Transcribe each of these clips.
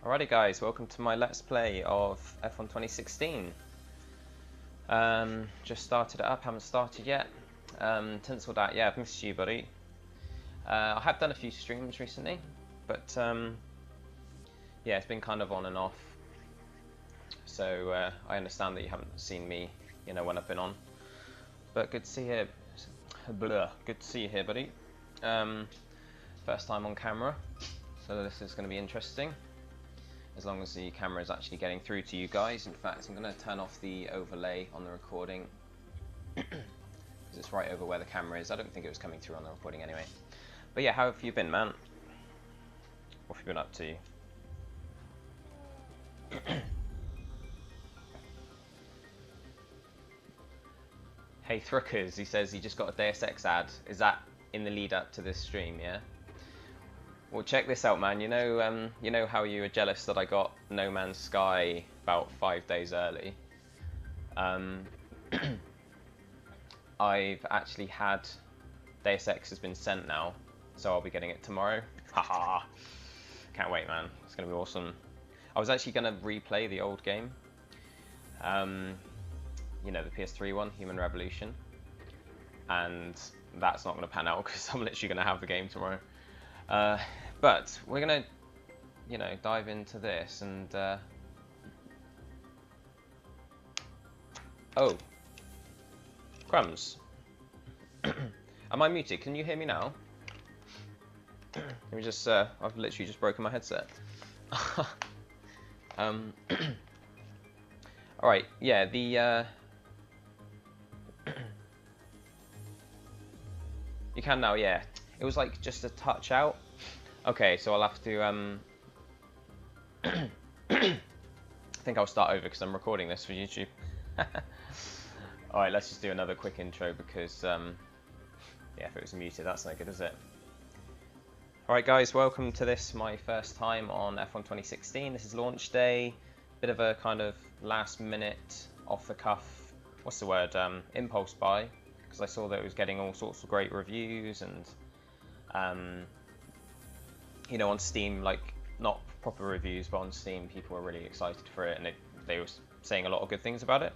Alrighty guys, welcome to my Let's Play of F1 2016. Just started it up, haven't started yet. Tinsel that, yeah, I've missed you buddy. I have done a few streams recently, but yeah, it's been kind of on and off. So I understand that you haven't seen me, when I've been on. But good to see you, good to see you here buddy. First time on camera, so this is going to be interesting. As long as the camera is actually getting through to you guys. In fact, I'm going to turn off the overlay on the recording because it's right over where the camera is. I don't think it was coming through on the recording anyway. But yeah, how have you been, man? What have you been up to? Hey Thruckers, he says he just got a Deus Ex ad. Is that in the lead up to this stream, yeah? Well, check this out, man. You know how you were jealous that I got No Man's Sky about 5 days early. I've actually had Deus Ex has been sent now, so I'll be getting it tomorrow. Haha! Can't wait, man. It's gonna be awesome. I was actually gonna replay the old game. You know, the PS3 one, Human Revolution, and that's not gonna pan out because I'm literally gonna have the game tomorrow. But we're gonna, dive into this and oh, crumbs. Am I muted? Can you hear me now? Let me just. I've literally just broken my headset. All right. Yeah. The. You can now. Yeah. It was like just a touch out. Okay, so I'll have to I think I'll start over because I'm recording this for YouTube. Alright, let's just do another quick intro because yeah, if it was muted, that's no good, is it? Alright guys, welcome to this, my first time on F1 2016. This is launch day. Bit of a kind of last minute, off the cuff, what's the word, impulse buy, because I saw that it was getting all sorts of great reviews and on Steam, like not proper reviews, but on Steam, people were really excited for it, and they were saying a lot of good things about it.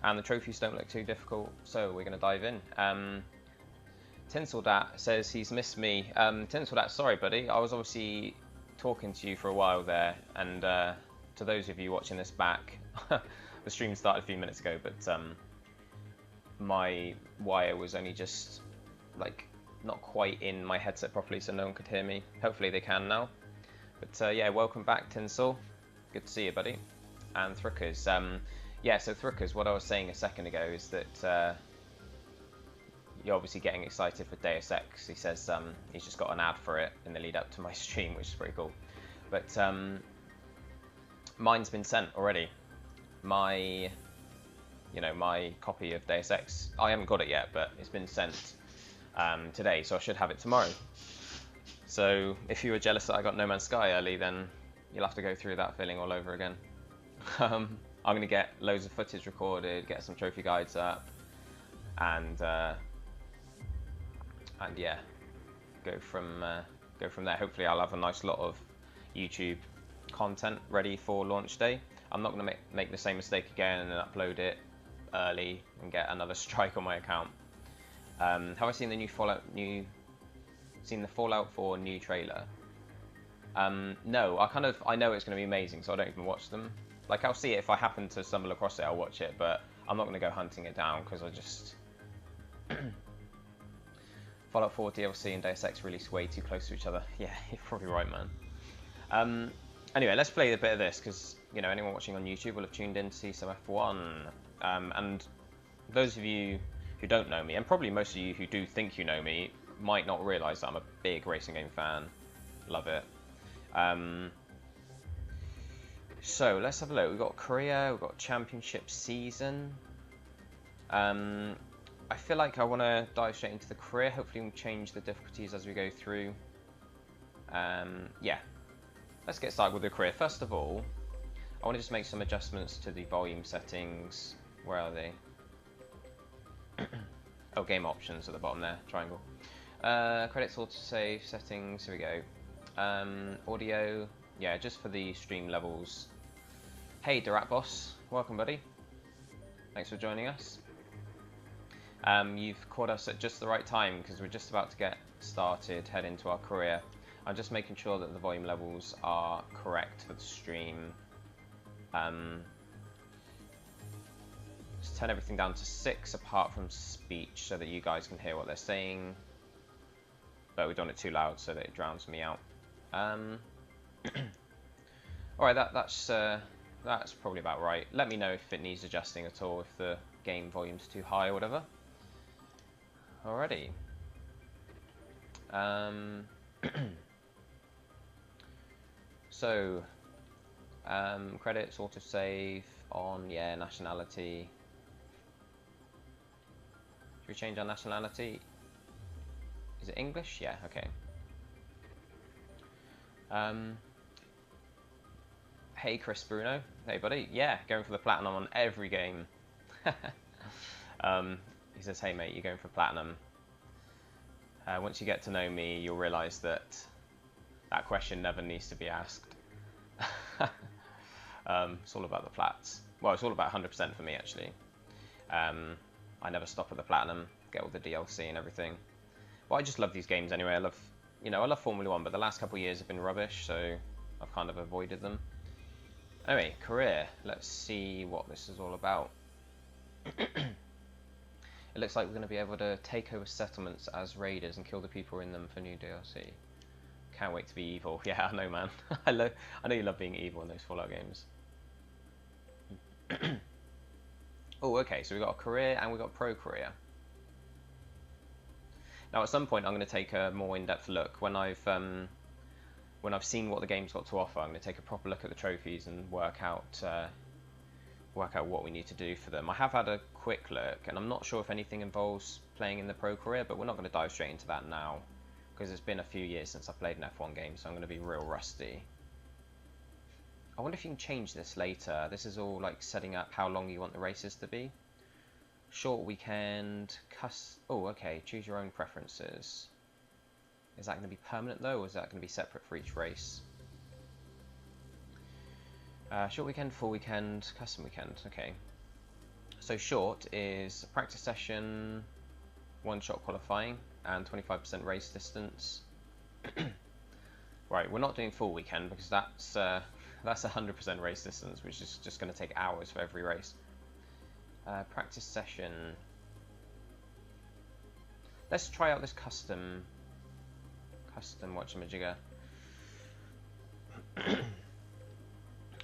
And the trophies don't look too difficult, so we're going to dive in. Tinseldat says he's missed me. Tinseldat, sorry, buddy. I was obviously talking to you for a while there, and to those of you watching this back, the stream started a few minutes ago, but my wire was only just like not quite in my headset properly, so no one could hear me. Hopefully they can now. But yeah, welcome back, Tinsel. Good to see you, buddy. And Thruckers. Yeah, so Thruckers, what I was saying a second ago is that you're obviously getting excited for Deus Ex. He says he's just got an ad for it in the lead up to my stream, which is pretty cool. But mine's been sent already. My copy of Deus Ex. I haven't got it yet, but it's been sent today, so I should have it tomorrow. So if you were jealous that I got No Man's Sky early, then you'll have to go through that feeling all over again. I'm going to get loads of footage recorded, get some trophy guides up, and yeah, go from there. Hopefully I'll have a nice lot of YouTube content ready for launch day. I'm not going to make the same mistake again and then upload it early and get another strike on my account. Have I seen the new Fallout 4 new trailer? No, I know it's going to be amazing, so I don't even watch them. Like, I'll see it if I happen to stumble across it, I'll watch it, but I'm not going to go hunting it down because I just Fallout 4 DLC and Deus Ex release way too close to each other. Yeah, you're probably right, man. Anyway, let's play a bit of this because anyone watching on YouTube will have tuned in to see some F1. And those of you who don't know me, and probably most of you who do think you know me, might not realise that I'm a big racing game fan. Love it. So let's have a look. We've got Korea, we've got Championship season. I feel like I want to dive straight into the career. Hopefully we'll change the difficulties as we go through. Yeah, let's get started with the career. First of all, I want to just make some adjustments to the volume settings. Where are they? Oh, game options at the bottom there, triangle. Credits, autosave, settings, here we go. Audio, yeah, just for the stream levels. Hey, Durat Boss, welcome, buddy. Thanks for joining us. You've caught us at just the right time because we're just about to get started, head into our career. I'm just making sure that the volume levels are correct for the stream. Just turn everything down to 6 apart from speech so that you guys can hear what they're saying. But we don't want it too loud so that it drowns me out. Alright, that's probably about right. Let me know if it needs adjusting at all, if the game volume's too high or whatever. Alrighty. So, credits, autosave, on, yeah, nationality. Should we change our nationality? Is it English? Yeah, okay. Hey Chris Bruno. Hey buddy. Yeah, going for the platinum on every game. He says, hey mate, you're going for platinum. Once you get to know me, you'll realise that that question never needs to be asked. It's all about the plats. Well, it's all about 100% for me, actually. I never stop at the platinum, get all the DLC and everything. Well, I just love these games anyway. I love Formula 1, but the last couple of years have been rubbish, so I've kind of avoided them. Anyway, career. Let's see what this is all about. It looks like we're going to be able to take over settlements as raiders and kill the people in them for new DLC. Can't wait to be evil. Yeah, I know, man. I know you love being evil in those Fallout games. Oh, okay, so we've got a career and we've got pro career. Now, at some point, I'm going to take a more in-depth look when I've seen what the game's got to offer. I'm going to take a proper look at the trophies and work out what we need to do for them. I have had a quick look, and I'm not sure if anything involves playing in the pro career, but we're not going to dive straight into that now because it's been a few years since I played an F1 game, so I'm going to be real rusty. I wonder if you can change this later. This is all like setting up how long you want the races to be. Short weekend, oh, okay, choose your own preferences. Is that going to be permanent though, or is that going to be separate for each race? Short weekend, full weekend, custom weekend, okay. So short is a practice session, one-shot qualifying, and 25% race distance. Right, we're not doing full weekend because that's 100% race distance, which is just going to take hours for every race. Practice session. Let's try out this custom whatchamajigger.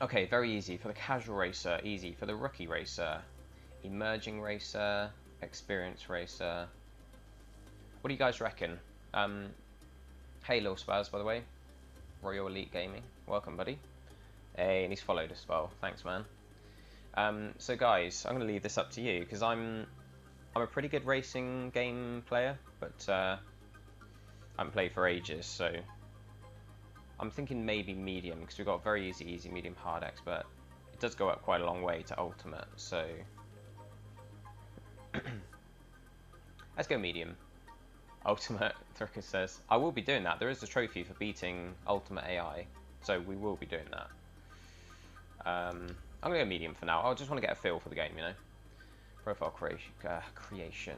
Okay, very easy. For the casual racer, easy. For the rookie racer, emerging racer, experienced racer. What do you guys reckon? Hey, Lil Spaz, by the way. Royal Elite Gaming. Welcome, buddy. Hey, and he's followed as well. Thanks, man. So guys, I'm going to leave this up to you because I'm a pretty good racing game player, but I haven't played for ages, so I'm thinking maybe medium because we've got very easy, medium, hard, expert. It does go up quite a long way to ultimate, so let's go medium. Ultimate, Thricker says. I will be doing that. There is a trophy for beating Ultimate AI, so we will be doing that. I'm going to go medium for now. I just want to get a feel for the game, you know. Profile creation.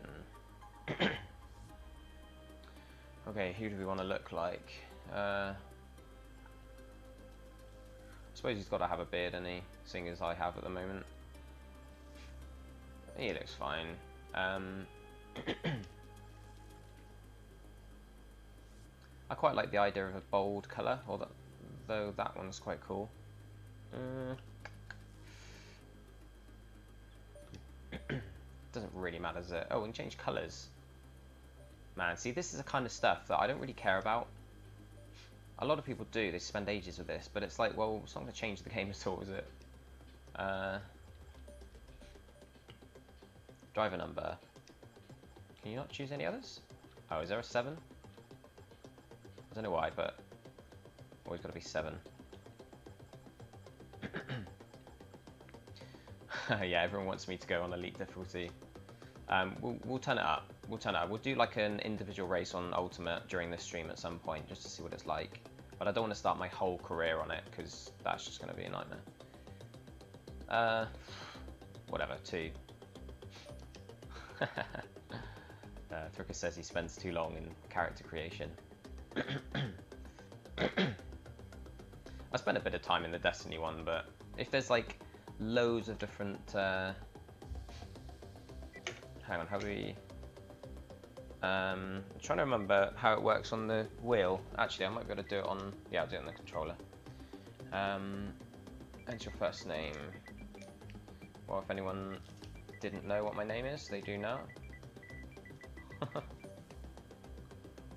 Okay, who do we want to look like? I suppose he's got to have a beard, and he, seeing as I have at the moment. He looks fine. I quite like the idea of a bold colour, though that one's quite cool. Doesn't really matter, does it? Oh, we can change colours. Man, see, this is the kind of stuff that I don't really care about. A lot of people do, they spend ages with this, but it's like, well, it's not going to change the game at all, is it? Driver number. Can you not choose any others? Oh, is there a 7? I don't know why, but always got to be 7. Yeah, everyone wants me to go on elite difficulty. We'll turn it up. We'll turn it up. We'll do like an individual race on Ultimate during this stream at some point, just to see what it's like. But I don't want to start my whole career on it, because that's just going to be a nightmare. Whatever, 2. Thricker says he spends too long in character creation. I spent a bit of time in the Destiny one, but if there's like loads of different... hang on, how do we... I'm trying to remember how it works on the wheel. Actually, I might be able to do it on... Yeah, I'll do it on the controller. Enter your first name. Well, if anyone didn't know what my name is, they do now.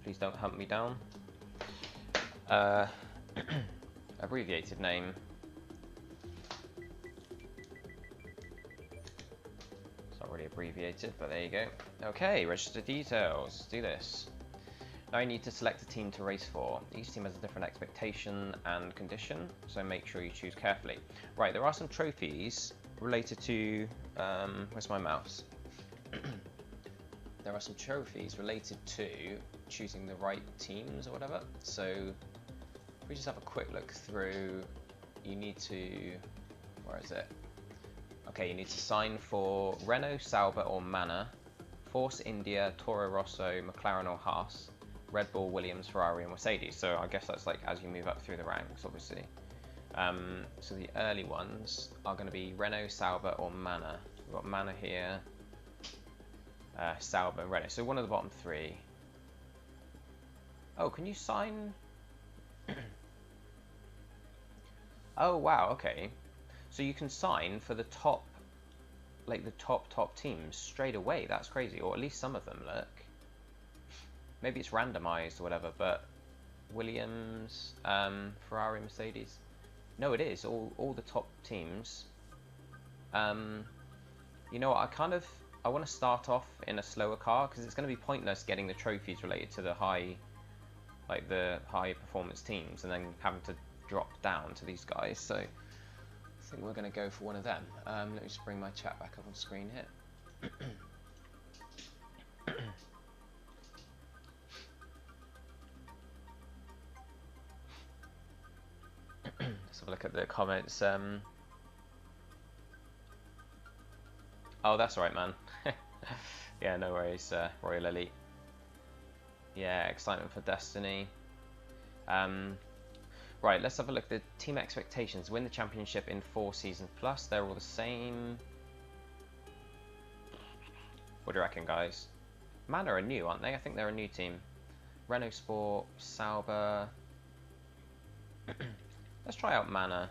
Please don't hunt me down. Abbreviated name. It's not really abbreviated, but there you go. Okay, register details. Let's do this. Now you need to select a team to race for. Each team has a different expectation and condition, so make sure you choose carefully. Right, there are some trophies related to... where's my mouse? There are some trophies related to choosing the right teams or whatever. So if we just have a quick look through, you need to... Where is it? Okay, you need to sign for Renault, Sauber or Manor, Force India, Toro Rosso, McLaren or Haas, Red Bull, Williams, Ferrari and Mercedes. So I guess that's like as you move up through the ranks, obviously. So the early ones are going to be Renault, Sauber or Manor. We've got Manor here, Sauber and Renault. So one of the bottom 3. Oh, can you sign? Oh wow, okay. So you can sign for the top, like the top teams straight away. That's crazy, or at least some of them. Look, maybe it's randomized or whatever. But Williams, Ferrari, Mercedes. No, it is all the top teams. You know what? I want to start off in a slower car because it's going to be pointless getting the trophies related to the high performance teams and then having to drop down to these guys. So I think we're going to go for one of them. Let me just bring my chat back up on screen here. Let's have a look at the comments. Oh, that's right, man. Yeah, no worries, Royal Elite. Yeah, excitement for Destiny. Right, let's have a look. The team expectations. Win the championship in 4 seasons plus. They're all the same. What do you reckon, guys? Manor are new, aren't they? I think they're a new team. Renault Sport, Sauber. Let's try out Manor.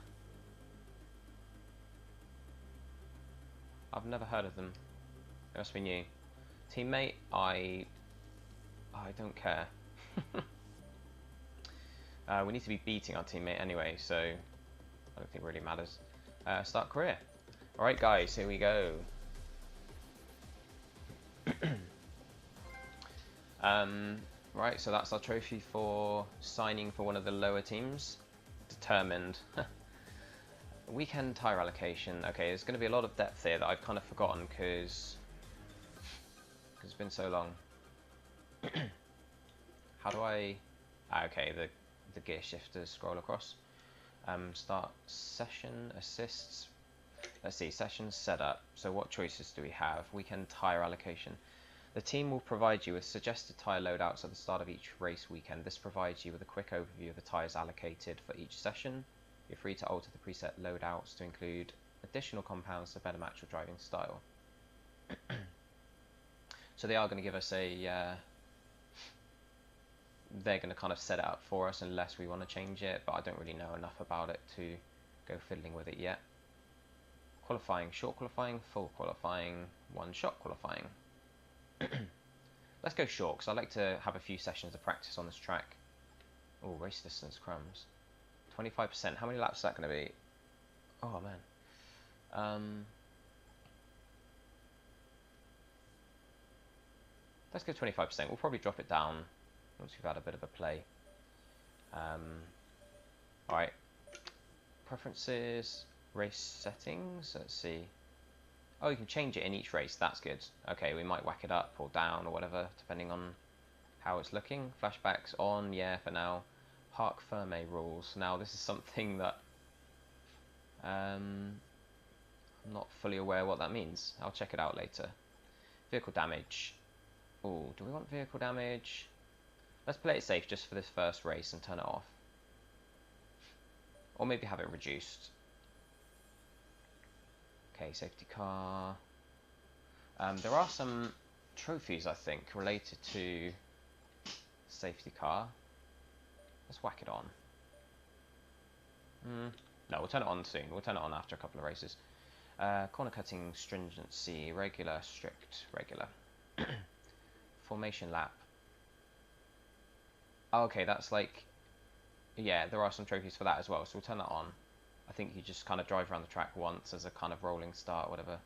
I've never heard of them. They must be new. Teammate, I don't care. We need to be beating our teammate anyway, so I don't think it really matters. Start career. Alright guys, here we go. Right, so that's our trophy for signing for one of the lower teams. Determined. Weekend tire allocation. Okay, there's going to be a lot of depth here that I've kind of forgotten because it's been so long. How do I... okay, the gear shifters scroll across. Start session, assists. Let's see, session setup. So what choices do we have? Weekend tire allocation. The team will provide you with suggested tyre loadouts at the start of each race weekend. This provides you with a quick overview of the tyres allocated for each session. You're free to alter the preset loadouts to include additional compounds to better match your driving style. So they are going to give us a... they're going to kind of set it up for us unless we want to change it, but I don't really know enough about it to go fiddling with it yet. Qualifying, short qualifying, full qualifying, one-shot qualifying. Let's go short, because I like to have a few sessions of practice on this track. Oh, race distance crumbs. 25%. How many laps is that going to be? Oh, man. Let's go 25%. We'll probably drop it down once we've had a bit of a play. Alright. Preferences, race settings. Let's see. Oh, you can change it in each race. That's good. Okay, we might whack it up or down or whatever, depending on how it's looking. Flashbacks on, yeah, for now. Parc Fermé rules. Now this is something that I'm not fully aware what that means. I'll check it out later. Vehicle damage. Oh, do we want vehicle damage? Let's play it safe just for this first race and turn it off. Or maybe have it reduced. Okay, safety car. There are some trophies, I think, related to safety car. Let's whack it on. No, we'll turn it on soon. We'll turn it on after a couple of races. Corner cutting, stringency, regular, strict, regular. Formation lap. Oh, okay, that's like... Yeah, there are some trophies for that as well, so we'll turn that on. I think you just kind of drive around the track once as a kind of rolling start, whatever.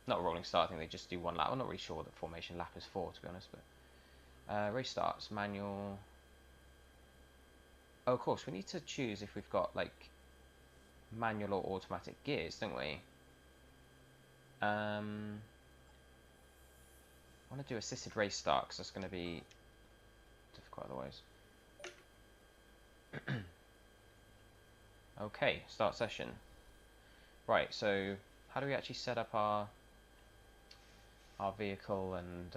Not a rolling start, I think they just do one lap. I'm not really sure what the formation lap is for, to be honest, but... race starts, manual... Oh, of course, we need to choose if we've got, like, manual or automatic gears, don't we? I want to do assisted race start, because that's going to be difficult otherwise. Okay, start session. Right, so how do we actually set up our vehicle and...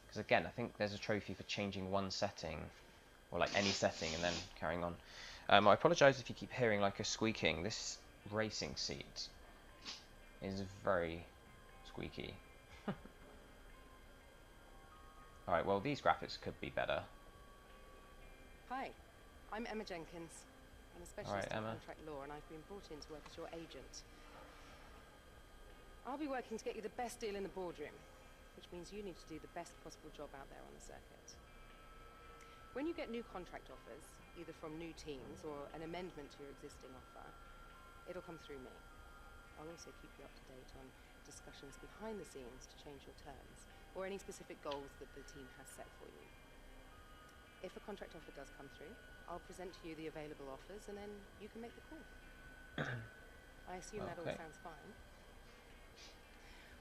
because again, I think there's a trophy for changing one setting, or like any setting, and then carrying on. I apologise if you keep hearing like a squeaking. This racing seat is very squeaky. Alright, well these graphics could be better. Hi, I'm Emma Jenkins. I'm a specialist in contract law, and I've been brought in to work as your agent. I'll be working to get you the best deal in the boardroom, which means you need to do the best possible job out there on the circuit. When you get new contract offers, either from new teams or an amendment to your existing offer, it'll come through me. I'll also keep you up to date on discussions behind the scenes to change your terms, or any specific goals that the team has set for you. If a contract offer does come through, I'll present to you the available offers, and then you can make the call. I assume that all sounds fine.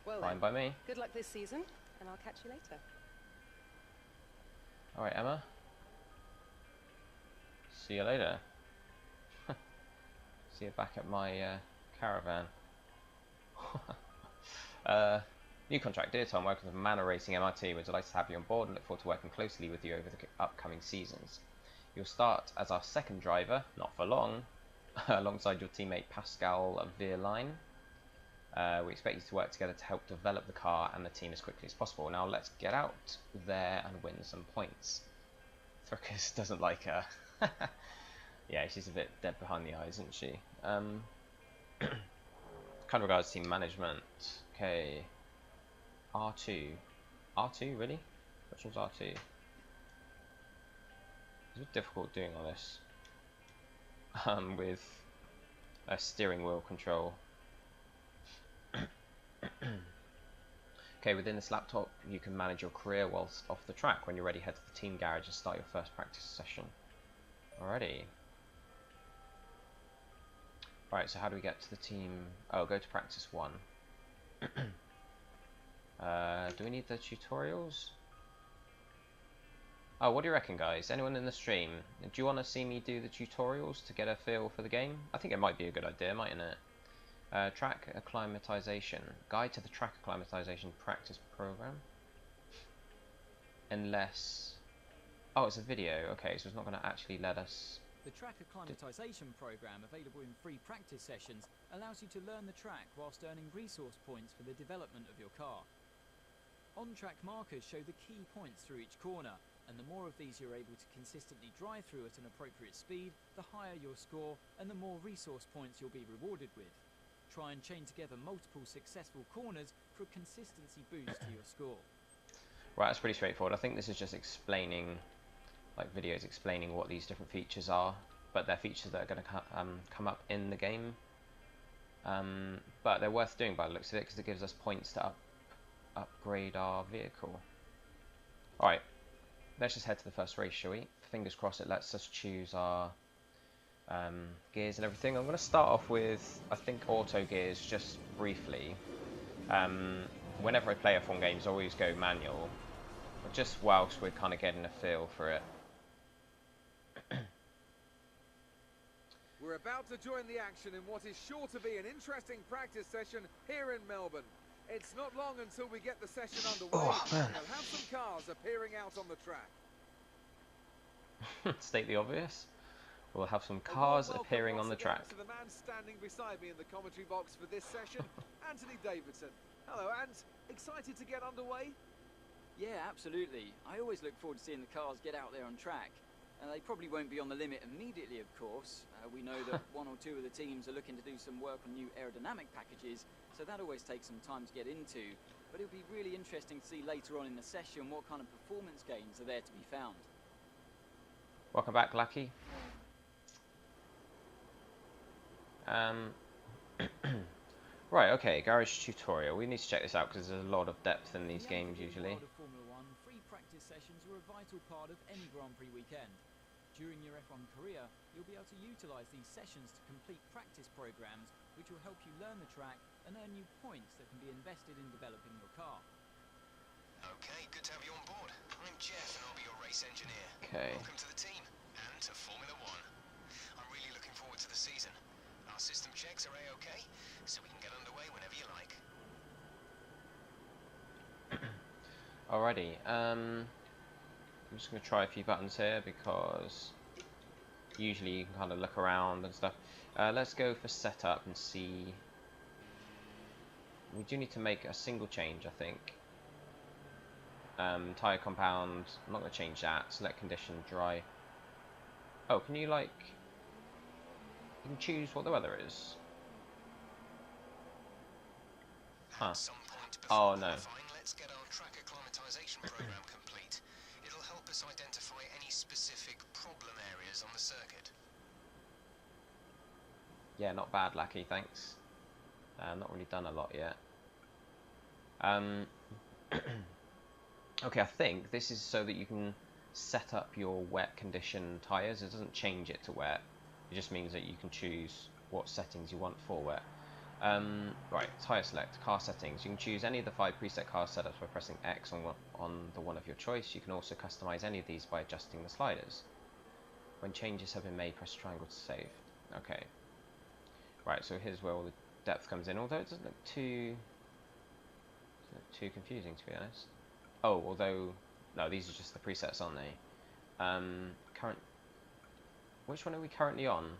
Well, fine by me. Good luck this season, and I'll catch you later. Alright, Emma. See you later. See you back at my caravan. New contract. Dear Tom, working with Manor Racing MRT. We're delighted to have you on board and look forward to working closely with you over the upcoming seasons. You'll start as our second driver, not for long, alongside your teammate Pascal Verline. We expect you to work together to help develop the car and the team as quickly as possible. Now let's get out there and win some points. Thruckus doesn't like her. Yeah, she's a bit dead behind the eyes, isn't she? Kind of regards team management. Okay. R2. R2, really? Which one's R2? It's a bit difficult doing all this. With a steering wheel control. Okay, within this laptop you can manage your career whilst off the track. When you're ready, head to the team garage and start your first practice session. Alrighty. Right, so how do we get to the team? Oh, go to practice 1. Do we need the tutorials? Oh, what do you reckon, guys? Anyone in the stream? Do you want to see me do the tutorials to get a feel for the game? I think it might be a good idea, mightn't it? Track acclimatization. Guide to the track acclimatization practice program. Unless... Oh, it's a video. Okay, so it's not going to actually let us... The track acclimatization program, available in free practice sessions, allows you to learn the track whilst earning resource points for the development of your car. On-track markers show the key points through each corner, and the more of these you're able to consistently drive through at an appropriate speed, the higher your score and the more resource points you'll be rewarded with. Try and chain together multiple successful corners for a consistency boost to your score. Right, that's pretty straightforward. I think this is just explaining, like videos explaining what these different features are, but they're features that are going to come up in the game. But they're worth doing by the looks of it, because it gives us points to upgrade our vehicle. Alright, let's just head to the first race, shall we? Fingers crossed it lets us choose our gears and everything. I'm going to start off with, I think, auto gears just briefly. Whenever I play F1 games, I always go manual. just whilst we're kind of getting a feel for it. We're about to join the action in what is sure to be an interesting practice session here in Melbourne. It's not long until we get the session underway. Oh, man. We'll have some cars appearing out on the track. State the obvious. We'll have some cars appearing on the track. To the man standing beside me in the commentary box for this session, Anthony Davidson. Hello, Ant. Excited to get underway? Yeah, absolutely. I always look forward to seeing the cars get out there on track. They probably won't be on the limit immediately, of course. We know that one or two of the teams are looking to do some work on new aerodynamic packages, so that always takes some time to get into. But it'll be really interesting to see later on in the session what kind of performance gains are there to be found. Welcome back, Lucky. Right, okay, garage tutorial. We need to check this out because there's a lot of depth in these games usually. Formula One, free practice sessions are a vital part of any Grand Prix weekend. During your F1 career, you'll be able to utilise these sessions to complete practice programs, which will help you learn the track and earn you points that can be invested in developing your car. Okay, good to have you on board. I'm Jeff and I'll be your race engineer. Okay. Welcome to the team and to Formula One. I'm really looking forward to the season. Our system checks are A-OK, so we can get underway whenever you like. Alrighty, I'm just going to try a few buttons here because usually you can kind of look around and stuff. Let's go for setup and see. We do need to make a single change, I think. Tyre compound, I'm not going to change that. Select condition, dry. Oh, can you like... You can choose what the weather is. Huh. At some point before Oh, no. qualifying, let's get our track acclimatization program complete. It'll help us identify any specific problem areas on the circuit. Yeah, not bad, Lucky, thanks. Not really done a lot yet. Okay, I think this is so that you can set up your wet condition tyres. It doesn't change it to wet. It just means that you can choose what settings you want for wet. Right, tyre select, car settings. You can choose any of the 5 preset car setups by pressing X on the one of your choice. You can also customize any of these by adjusting the sliders. When changes have been made, press triangle to save. Okay. Right, so here's where all the depth comes in, although it doesn't look too confusing, to be honest. Oh, although... No, these are just the presets, aren't they? Current... Which one are we currently on?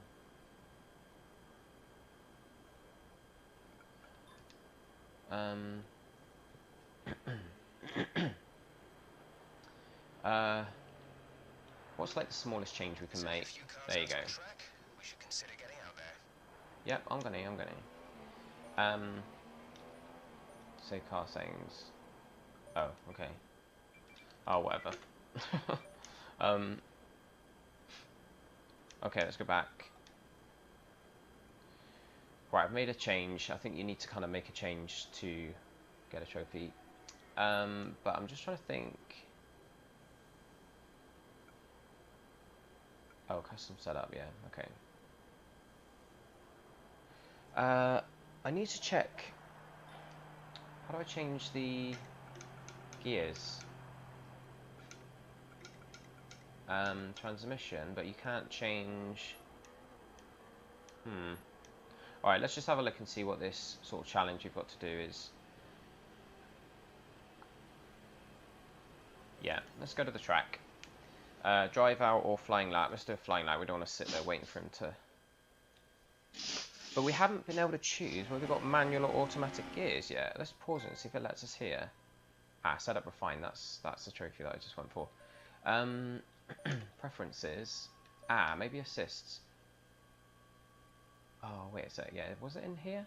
What's like the smallest change we can make? There you go. Track, we should consider getting out there. Yep, I'm gonna. Say car settings. Oh, okay. Oh, whatever. Okay, let's go back. Right, I've made a change. I think you need to kind of make a change to get a trophy. But I'm just trying to think. Oh, custom setup, yeah, okay. I need to check. How do I change the gears? Transmission, but you can't change. Alright, let's just have a look and see what this sort of challenge you've got to do is. Yeah, let's go to the track. Drive out or flying lap. Let's do a flying lap. We don't want to sit there waiting for him to... But we haven't been able to choose whether we've got manual or automatic gears yet. Let's pause it and see if it lets us here. Ah, setup refined. That's the trophy that I just went for. Preferences. Ah, maybe assists. Oh, wait a sec. Yeah, was it in here?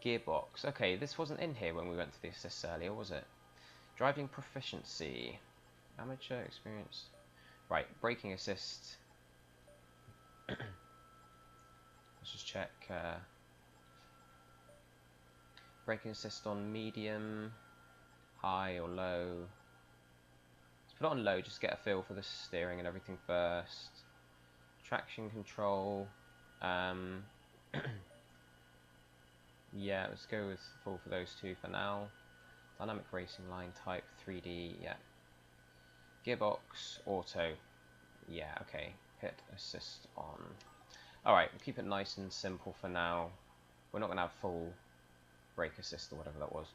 Gearbox. Okay, this wasn't in here when we went to the assists earlier, was it? Driving proficiency. Amateur experience. Right, braking assist. Let's just check. Braking assist on medium, high or low. Let's put it on low just to get a feel for the steering and everything first. Traction control. Yeah, let's go with full for those two for now. Dynamic racing line type 3D. Yeah, gearbox, auto. Yeah, okay. Hit assist on. Alright, we'll keep it nice and simple for now. We're not going to have full brake assist or whatever that was.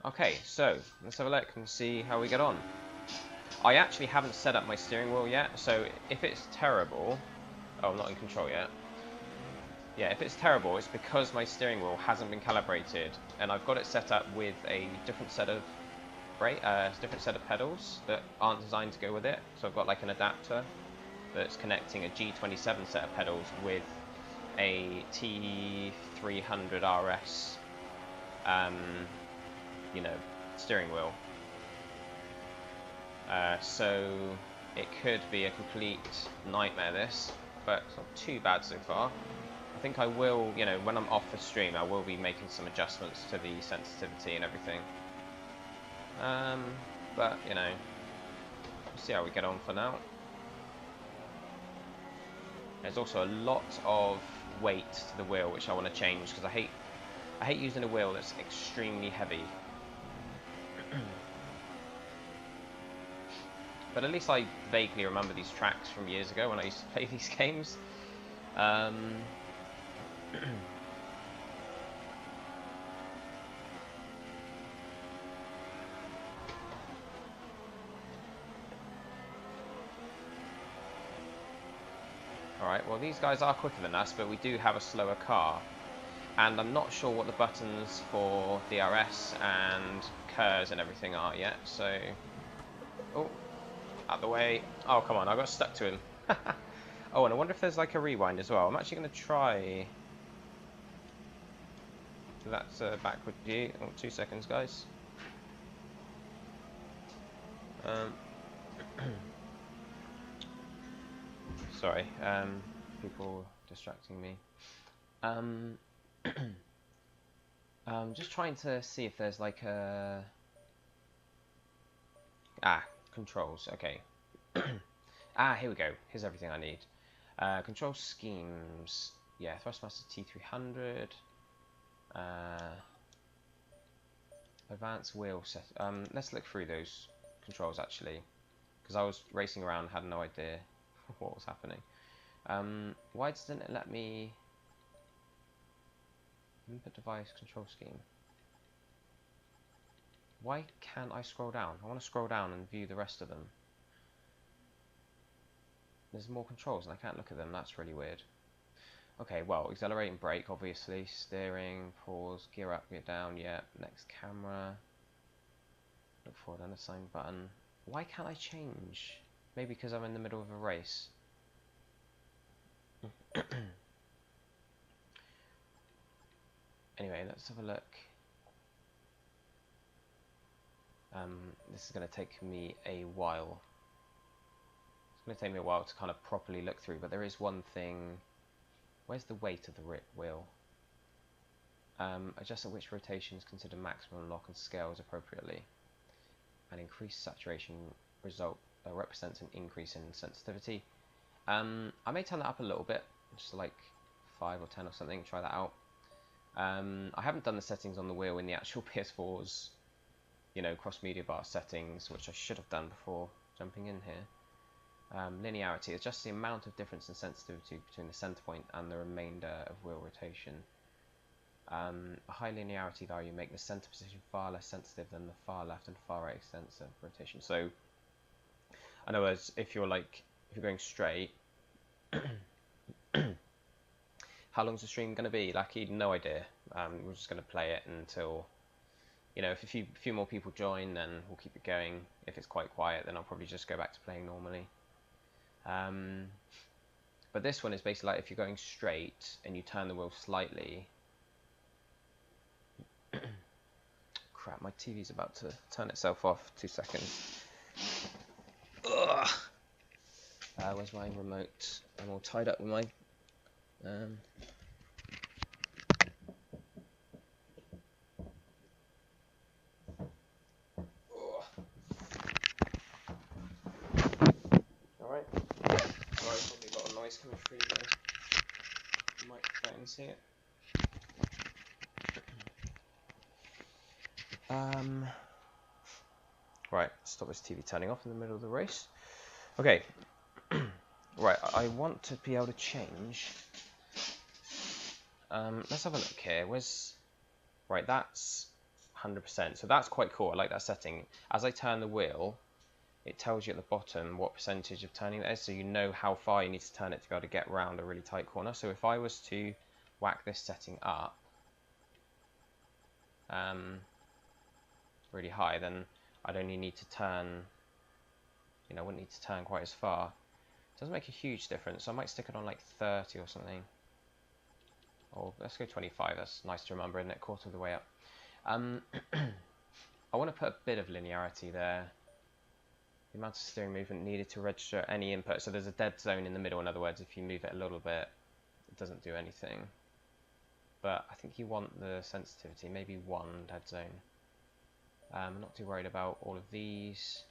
Okay, so let's have a look and see how we get on. I actually haven't set up my steering wheel yet, so if it's terrible... Oh, I'm not in control yet. Yeah, if it's terrible, it's because my steering wheel hasn't been calibrated, and I've got it set up with a different set of pedals that aren't designed to go with it. So I've got like an adapter that's connecting a G27 set of pedals with a T300 RS, you know, steering wheel. So it could be a complete nightmare, this, but it's not too bad so far. I think I will, you know, when I'm off the stream, I will be making some adjustments to the sensitivity and everything. But, you know, we'll see how we get on for now. There's also a lot of weight to the wheel, which I want to change, because I hate using a wheel that's extremely heavy. But at least I vaguely remember these tracks from years ago when I used to play these games. Alright, well these guys are quicker than us, but we do have a slower car. And I'm not sure what the buttons for DRS and KERS and everything are yet, so... Oh, out the way. Oh, come on, I got stuck to him. Oh, and I wonder if there's like a rewind as well. I'm actually going to try... So that's a backward view. Oh, 2 seconds, guys. Sorry, people distracting me. Just trying to see if there's like a... controls, okay. Here we go. Here's everything I need. Control schemes. Yeah, Thrustmaster T300. Advanced wheel set. Let's look through those controls actually, because I was racing around, had no idea what was happening. Why doesn't it let me input device control scheme? Why can't I scroll down? I want to scroll down and view the rest of them. There's more controls and I can't look at them. That's really weird. Okay, well, accelerate and brake, obviously. Steering, pause, gear up, gear down, yeah. Next camera. Look forward, unassign button. Why can't I change? Maybe because I'm in the middle of a race. Anyway, let's have a look. This is going to take me a while. It's going to take me a while to kind of properly look through, but there is one thing. Where's the weight of the wheel? Adjust at which rotations consider maximum lock and scales appropriately. And increased saturation represents an increase in sensitivity. I may turn that up a little bit, just like 5 or 10 or something, try that out. I haven't done the settings on the wheel in the actual PS4's, you know, cross media bar settings, which I should have done before jumping in here. Linearity, adjust the amount of difference in sensitivity between the center point and the remainder of wheel rotation. A high linearity value make the center position far less sensitive than the far left and far right extents of rotation. So, in other words, if you're going straight, how long's the stream going to be? Like, no idea. We're just going to play it until, you know, if a few more people join, then we'll keep it going. If it's quite quiet, then I'll probably just go back to playing normally. But this one is basically like if you're going straight and you turn the wheel slightly. Crap, my TV's about to turn itself off. 2 seconds. Ugh. Where's my remote? I'm all tied up with my... Alright. Sorry, probably got a noise coming through the microphones here. Right, stop this TV turning off in the middle of the race. Okay. Right, I want to be able to change. Let's have a look here. Right, that's 100%. So that's quite cool. I like that setting. As I turn the wheel, it tells you at the bottom what percentage of turning that is, so you know how far you need to turn it to be able to get around a really tight corner. So if I was to whack this setting up really high, then I'd only need to turn, I wouldn't need to turn quite as far. It doesn't make a huge difference, so I might stick it on like 30 or something. Or let's go 25, that's nice to remember, isn't it? Quarter of the way up. I want to put a bit of linearity there. The amount of steering movement needed to register any input. So there's a dead zone in the middle, in other words, if you move it a little bit, it doesn't do anything. But I think you want the sensitivity, maybe 1 dead zone. I'm not too worried about all of these.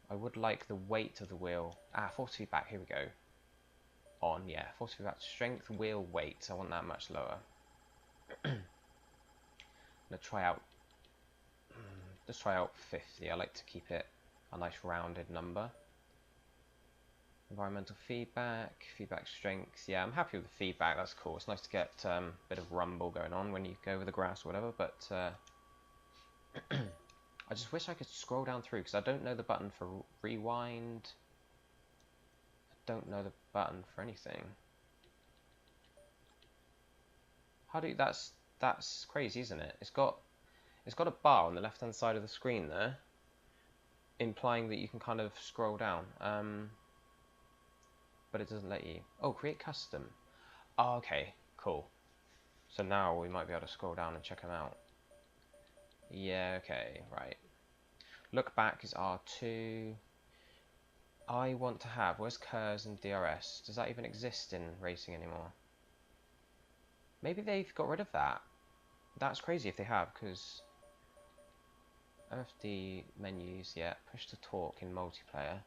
I would like the weight of the wheel. Force feedback, here we go. On, yeah, force feedback, strength, wheel, weight. I want that much lower. I'm going to try out, just try out 50. I like to keep it a nice rounded number. Environmental feedback, feedback strength. Yeah, I'm happy with the feedback, that's cool. It's nice to get a bit of rumble going on when you go over the grass or whatever, but I just wish I could scroll down through, because I don't know the button for rewind. I don't know the button for anything. How do you, that's crazy, isn't it? It's got a bar on the left hand side of the screen there, implying that you can kind of scroll down. But it doesn't let you. Oh, create custom. Oh, okay, cool. So now we might be able to scroll down and check them out. Yeah, okay, right. Look back is R2. I want to have, where's KERS and DRS? Does that even exist in racing anymore? Maybe they've got rid of that. That's crazy if they have, because OFD menus, yeah, push to talk in multiplayer.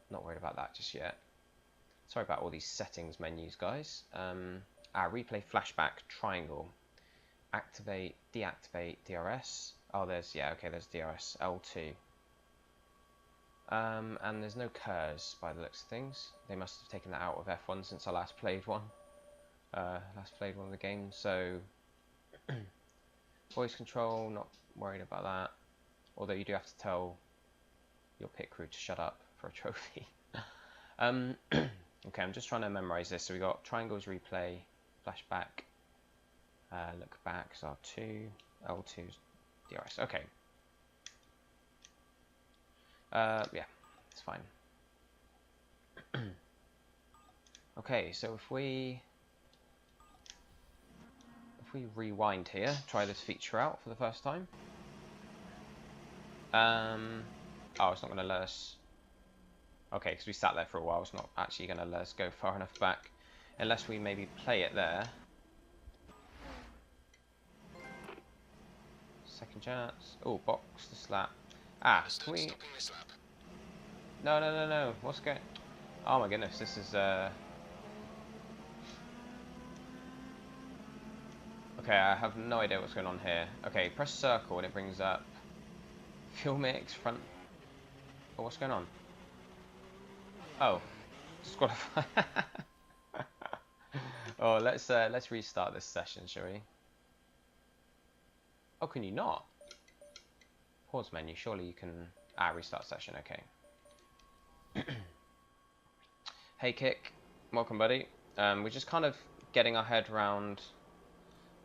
Not worried about that just yet. Sorry about all these settings menus, guys. Replay flashback triangle. Activate, deactivate DRS. Oh, there's, yeah, okay, there's DRS, L2. And there's no KERS by the looks of things. They must have taken that out of F1 since I last played one. Last played one of the games, so voice control, not worried about that. Although you do have to tell your pit crew to shut up for a trophy. Okay, I'm just trying to memorize this. So we got triangles, replay, flashback, look back, so R2, L2, DRS. Okay. Yeah, it's fine. Okay, so if we rewind here, try this feature out for the first time. Oh, it's not going to let us. Okay, because we sat there for a while, it's not actually going to let us go far enough back, unless we maybe play it there. Second chance. Oh, box the slap. Can we? No. What's going? Oh my goodness, this is Okay, I have no idea what's going on here. Okay, press circle and it brings up fuel mix front. Oh, what's going on? Oh, disqualify. Oh, let's restart this session, shall we? Oh, can you not? Pause menu. Surely you can. Restart session. Okay. Hey, Kick. Welcome, buddy. We're just kind of getting our head around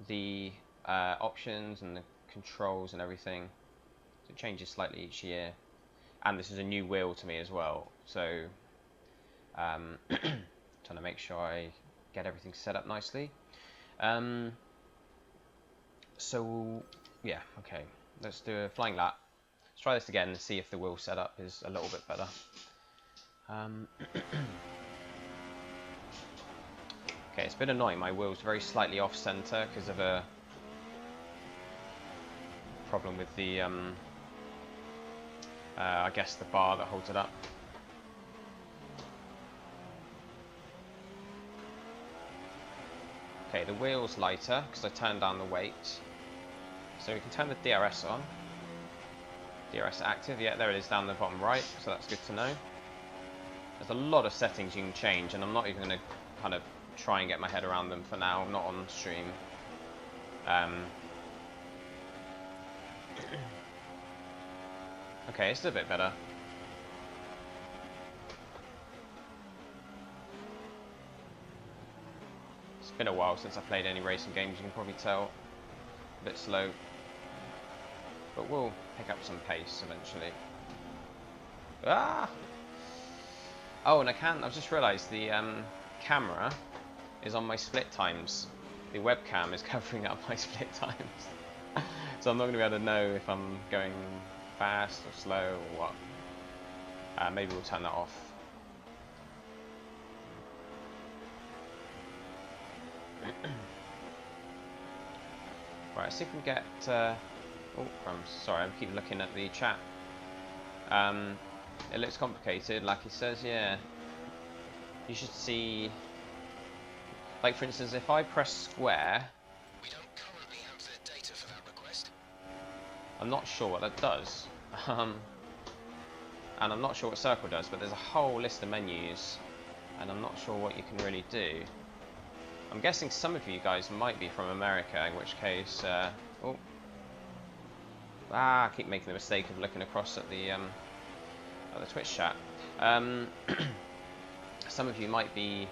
the options and the controls and everything. So it changes slightly each year, and this is a new wheel to me as well. So, trying to make sure I get everything set up nicely. So yeah, okay. Let's do a flying lap. Let's try this again and see if the wheel setup is a little bit better. Okay, it's been annoying. My wheel's very slightly off center because of a problem with the, I guess the bar that holds it up. Okay, the wheel's lighter because I turned down the weight. So we can turn the DRS on. DRS active, yeah, there it is down the bottom right, so that's good to know. There's a lot of settings you can change, and I'm not even going to kind of try and get my head around them for now, not on stream. Okay, it's a bit better. It's been a while since I played any racing games, you can probably tell. A bit slow. But we'll pick up some pace eventually. Ah! Oh, and I've just realised the camera is on my split times. The webcam is covering up my split times. So I'm not going to be able to know if I'm going fast or slow or what. Maybe we'll turn that off. Right, let's see if we can get... oh, I'm sorry, I keep looking at the chat. It looks complicated, like he says, yeah. You should see... Like, for instance, if I press square... We don't currently have the data for that request. I'm not sure what that does. And I'm not sure what circle does, but there's a whole list of menus. And I'm not sure what you can really do. I'm guessing some of you guys might be from America, in which case... oh. I keep making the mistake of looking across at the Twitch chat. Some of you might be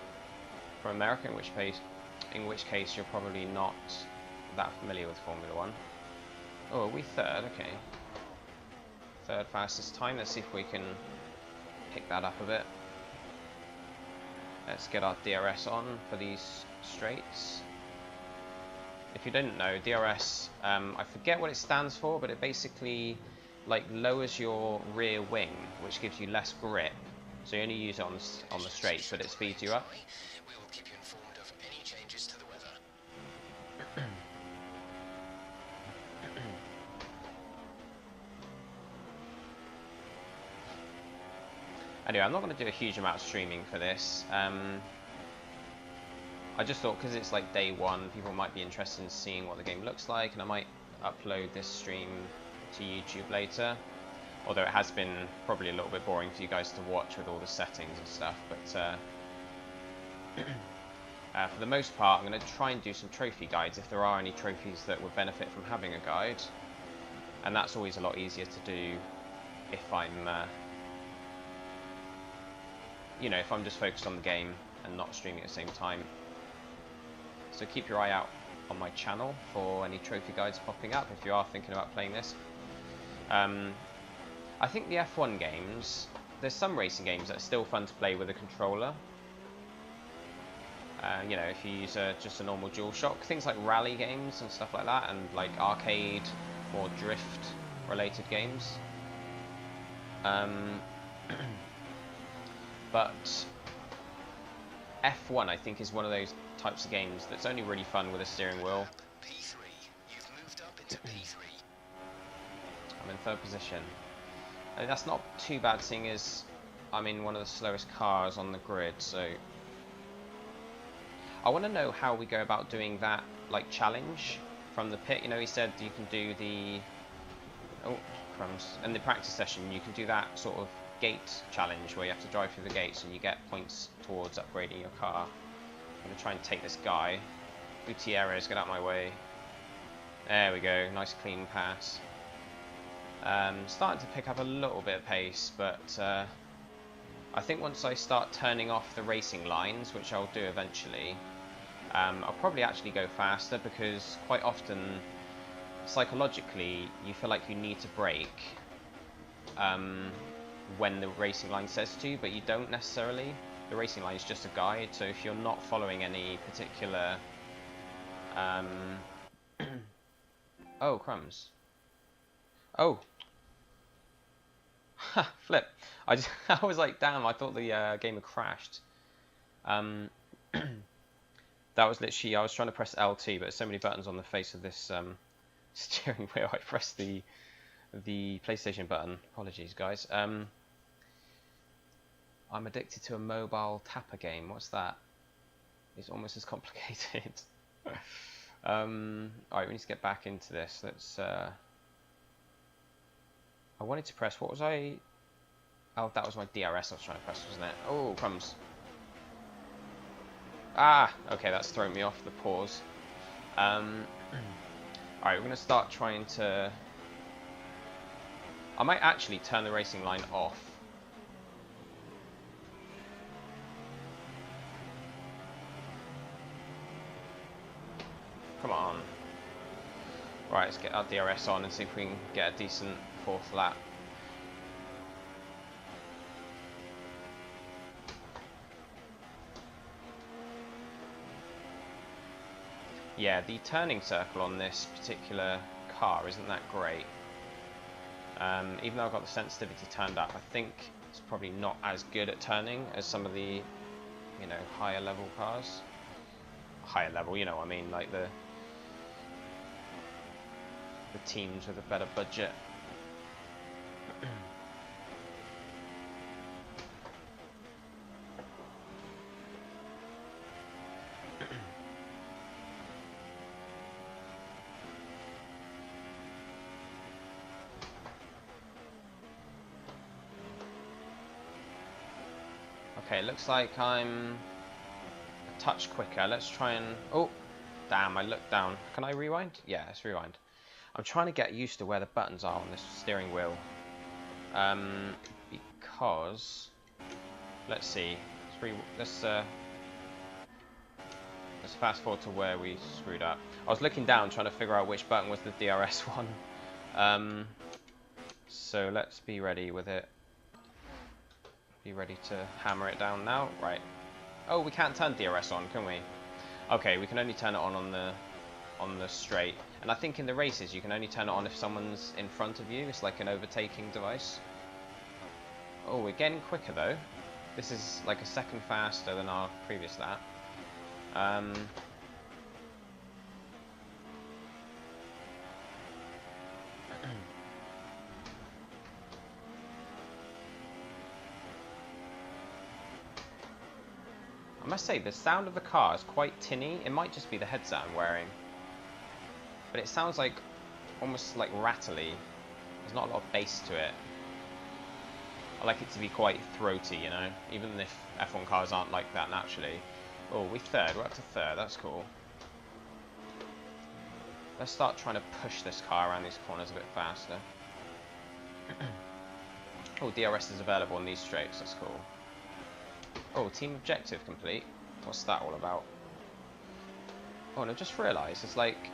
from America, in which case you're probably not that familiar with Formula 1. Oh, are we third? Okay. Third fastest time. Let's see if we can pick that up a bit. Let's get our DRS on for these straights. If you didn't know, DRS, I forget what it stands for, but it basically like lowers your rear wing, which gives you less grip. So you only use it on the straights, but it speeds you up. We will keep you informed of any changes to the weather. Anyway, I'm not going to do a huge amount of streaming for this. I just thought because it's like day one, people might be interested in seeing what the game looks like, and I might upload this stream to YouTube later. Although it has been probably a little bit boring for you guys to watch with all the settings and stuff, but for the most part, I'm going to try and do some trophy guides if there are any trophies that would benefit from having a guide. And that's always a lot easier to do if I'm, you know, if I'm just focused on the game and not streaming at the same time. So keep your eye out on my channel for any trophy guides popping up if you are thinking about playing this. I think the F1 games, there's some racing games that are still fun to play with a controller. You know, if you use just a normal DualShock, things like rally games and stuff like that, and like arcade or drift related games. But F1, I think, is one of those types of games that's only really fun with a steering wheel. P3. You've moved up into P3. I'm in third position. And that's not too bad, seeing as I'm in one of the slowest cars on the grid, so... I want to know how we go about doing that, like, challenge from the pit. You know, he said you can do the... Oh, crumbs. In the practice session, you can do that sort of gate challenge where you have to drive through the gates and you get points towards upgrading your car. I'm going to try and take this guy. Gutierrez, get out of my way. There we go, nice clean pass. Starting to pick up a little bit of pace, but I think once I start turning off the racing lines, which I'll do eventually, I'll probably actually go faster, because quite often, psychologically, you feel like you need to brake when the racing line says to, but you don't necessarily. The racing line is just a guide, so if you're not following any particular... Oh, crumbs. Oh! Ha! Flip. I was like, damn, I thought the game had crashed. That was literally, I was trying to press LT, but there's so many buttons on the face of this steering wheel, I pressed the PlayStation button. Apologies, guys. I'm addicted to a mobile tapper game. What's that? It's almost as complicated. Alright, we need to get back into this. Let's... I I wanted to press, what was I? Oh, that was my DRS I was trying to press, wasn't it? Oh, crumbs. Ah, okay, that's thrown me off the pause. Alright, we're going to start trying to... I might actually turn the racing line off. Come on. Right, let's get our DRS on and see if we can get a decent 4th lap. Yeah, the turning circle on this particular car isn't that great. Even though I've got the sensitivity turned up, I think it's probably not as good at turning as some of the, you know, higher level cars. Higher level, you know what I mean, like the teams with a better budget. Okay, looks like I'm a touch quicker. Let's try and... Oh, damn, I looked down. Can I rewind? Yeah, let's rewind. I'm trying to get used to where the buttons are on this steering wheel. Because... Let's see. Let's fast forward to where we screwed up. I was looking down trying to figure out which button was the DRS one. So let's be ready with it. Be ready to hammer it down now. Right. Oh, we can't turn DRS on, can we? Okay, we can only turn it on the straight. And I think in the races you can only turn it on if someone's in front of you. It's like an overtaking device. Oh, we're getting quicker though. This is like a second faster than our previous lap. I must say, the sound of the car is quite tinny. It might just be the headset I'm wearing. But it sounds like, almost like rattly. There's not a lot of bass to it. I like it to be quite throaty, you know? Even if F1 cars aren't like that naturally. Oh, we're up to third, that's cool. Let's start trying to push this car around these corners a bit faster. Oh, DRS is available on these straights, that's cool. Oh, team objective complete. What's that all about? Oh, and I just realised, it's like...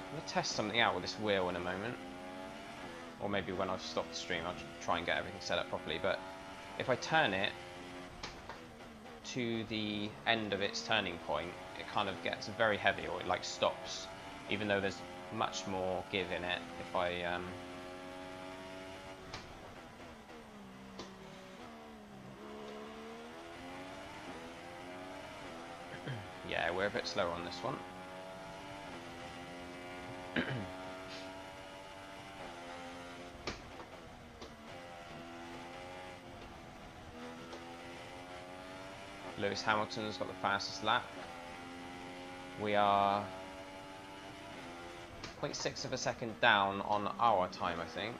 I'm going to test something out with this wheel in a moment. Or maybe when I've stopped the stream, I'll try and get everything set up properly. But if I turn it to the end of its turning point, it kind of gets very heavy, or it like stops. Even though there's much more give in it if I... Yeah, we're a bit slower on this one. Lewis Hamilton's got the fastest lap. We are 0.6 of a second down on our time, I think.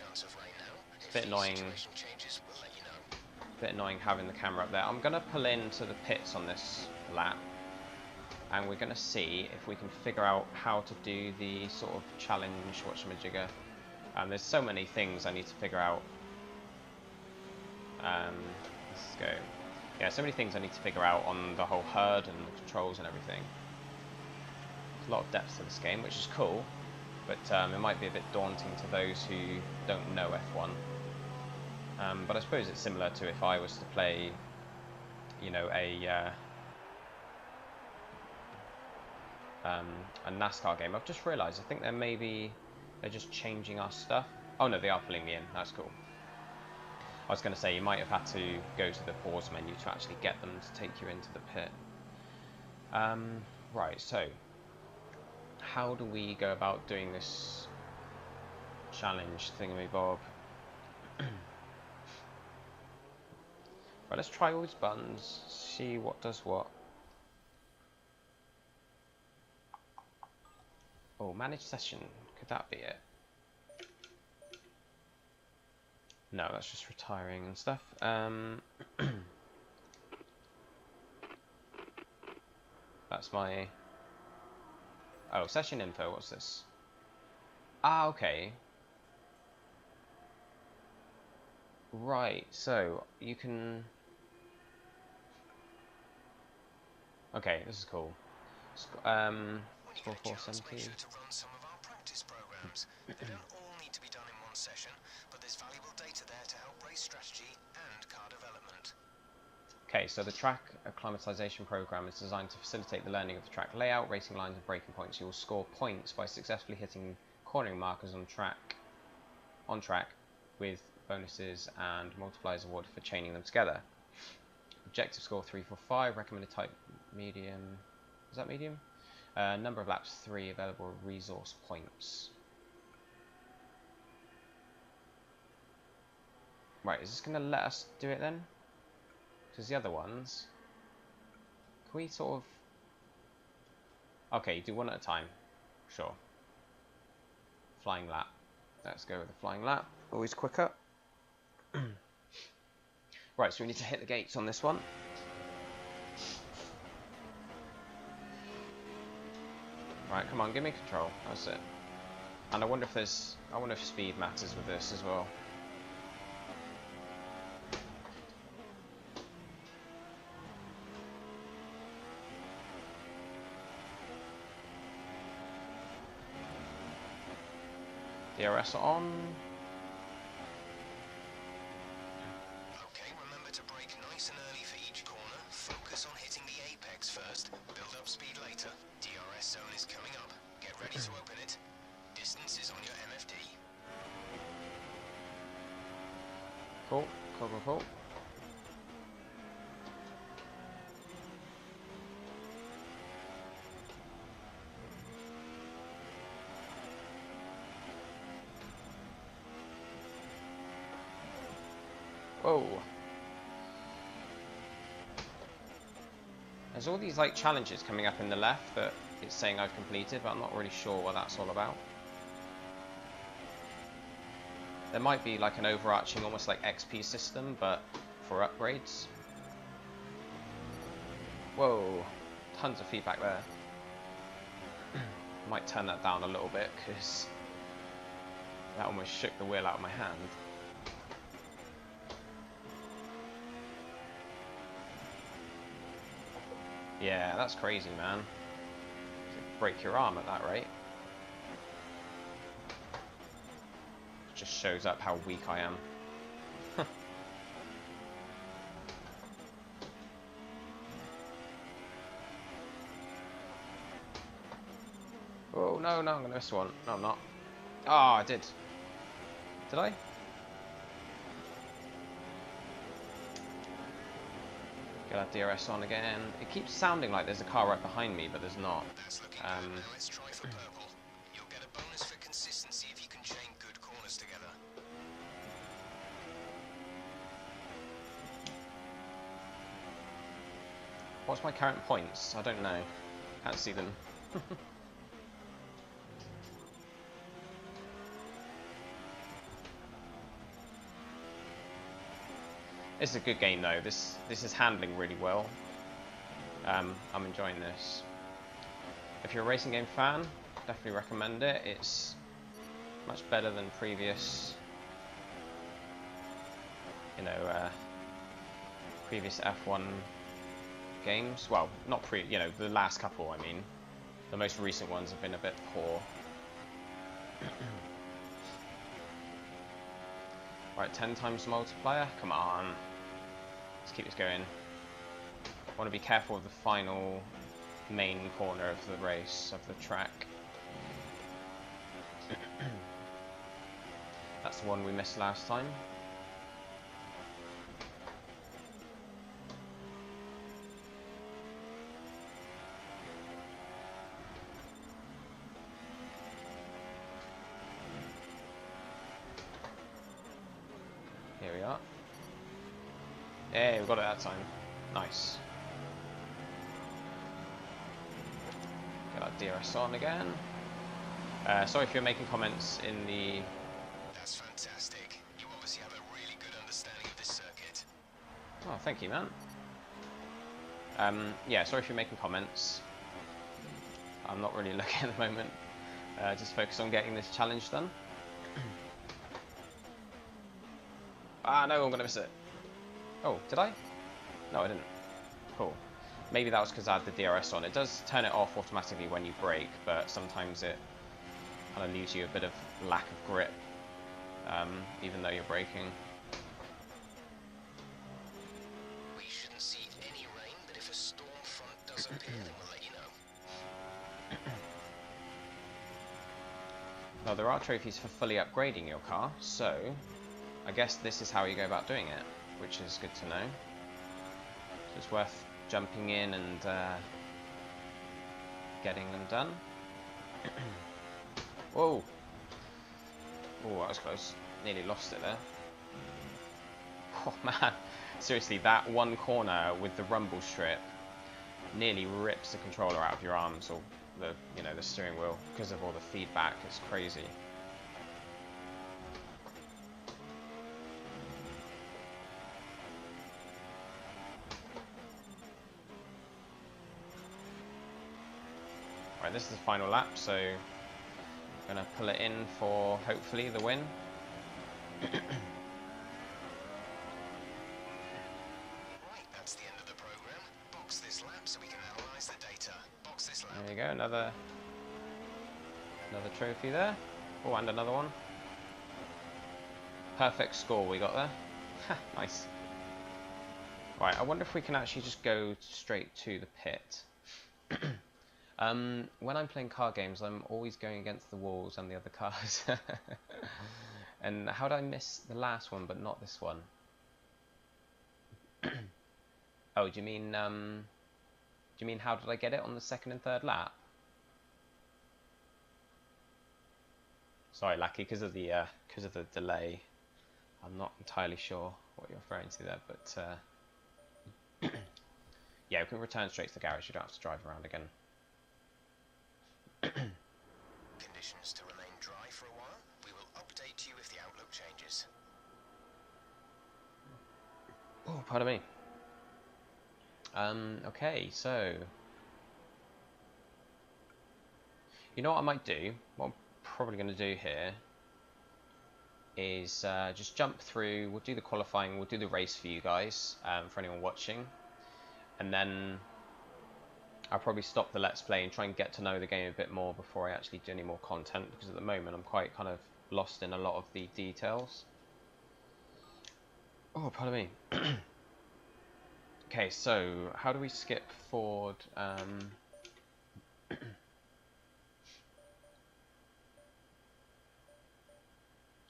It's a bit annoying. A bit annoying having the camera up there. I'm going to pull into the pits on this lap, and we're going to see if we can figure out how to do the sort of challenge whatchamajigger. There's so many things I need to figure out. Let's go. Yeah, so many things I need to figure out on the whole HUD and the controls and everything. There's a lot of depth to this game, which is cool, but it might be a bit daunting to those who don't know F1. But I suppose it's similar to if I was to play, you know, a NASCAR game. I've just realised, I think they're just changing our stuff. Oh no, they are pulling me in, that's cool. I was going to say, you might have had to go to the pause menu to actually get them to take you into the pit. Right, so how do we go about doing this challenge thingamabob? Right, let's try all these buttons, see what does what. Oh, manage session, could that be it? No, that's just retiring and stuff. That's my... Oh, session info, what's this? Ah, okay. Right, so you can... Okay, this is cool. Score 470. To run some of our practice programs. They don't all need to be done in one session, but there's valuable data there to help race strategy and car development. Okay, so the track acclimatization program is designed to facilitate the learning of the track layout, racing lines, and braking points. You will score points by successfully hitting cornering markers on track, with bonuses and multipliers awarded for chaining them together. Objective score 345, recommended type medium. Is that medium? Number of laps 3, available resource points. Right, is this going to let us do it then? Because the other ones, can we sort of... Okay, do one at a time. Sure. Flying lap. Let's go with the flying lap. Always quicker. Right, so we need to hit the gates on this one. Right, come on, give me control. That's it. And I wonder if there's... I wonder if speed matters with this as well. DRS on. Okay, remember to brake nice and early for each corner. Focus on hitting the apex first. Build up speed later. DRS zone is coming up. Get ready to open it. Distance is on your MFD. Cool, cool, cool, cool. Whoa. There's all these like challenges coming up in the left that it's saying I've completed, but I'm not really sure what that's all about. There might be like an overarching almost like XP system, but for upgrades. Whoa, tons of feedback there. Might turn that down a little bit because that almost shook the wheel out of my hand. Yeah, that's crazy, man. Break your arm at that rate. Just shows up how weak I am. Oh, no, no, I'm going to miss one. No, I'm not. Oh, I did. Did I? Get that DRS on again. It keeps sounding like there's a car right behind me, but there's not. That's looking good. Now let's try for purple. You'll get a bonus for consistency if you can chain good corners together. What's my current points? I don't know. Can't see them. This is a good game though. This is handling really well. I'm enjoying this. If you're a racing game fan, definitely recommend it. It's much better than previous, you know, previous F1 games. Well, not you know, the last couple. I mean, the most recent ones have been a bit poor. Right, 10 times multiplier. Come on. Let's keep this going. I want to be careful of the final main corner of the race, of the track. That's the one we missed last time. Here we are. Hey, we got it that time. Nice. Get that DRS on again. Sorry if you're making comments in the... That's fantastic. You obviously have a really Oh, thank you, man. Yeah, sorry if you're making comments. I'm not really looking at the moment. Just focus on getting this challenge done. Ah, no, I'm gonna miss it. Oh, did I? No, I didn't. Cool. Maybe that was because I had the DRS on. It does turn it off automatically when you brake, but sometimes it kind of leaves you a bit of lack of grip, even though you're braking. We shouldn't see any rain, but if a storm front does appear, then we'll let you know. Now, there are trophies for fully upgrading your car, so I guess this is how you go about doing it, which is good to know. So it's worth jumping in and getting them done. Whoa! Oh, that was close. Nearly lost it there. Oh man, seriously, that one corner with the rumble strip nearly rips the controller out of your arms, or the the steering wheel, because of all the feedback. It's crazy. Right, this is the final lap, so I'm gonna pull it in for hopefully the win. Right, that's the end of the program. Box this lap so we can analyze the data. Box this lap. There you go, another trophy there. Oh, and another one. Perfect score we got there. Nice. Right, I wonder if we can actually just go straight to the pit. When I'm playing car games, I'm always going against the walls and the other cars. And how did I miss the last one but not this one? Oh, do you mean how did I get it on the second and third lap? Sorry, Lackey, because of the delay, I'm not entirely sure what you're referring to there, but yeah, we can return straight to the garage. You don't have to drive around again. Conditions to remain dry for a while. We will update you if the outlook changes. Oh, pardon me. Okay, so you know what I might do? What I'm probably going to do here is just jump through. We'll do the qualifying. We'll do the race for you guys, for anyone watching, and then I'll probably stop the Let's Play and try and get to know the game a bit more before I actually do any more content, because at the moment I'm quite kind of lost in a lot of the details. Oh, pardon me. Okay, so how do we skip forward?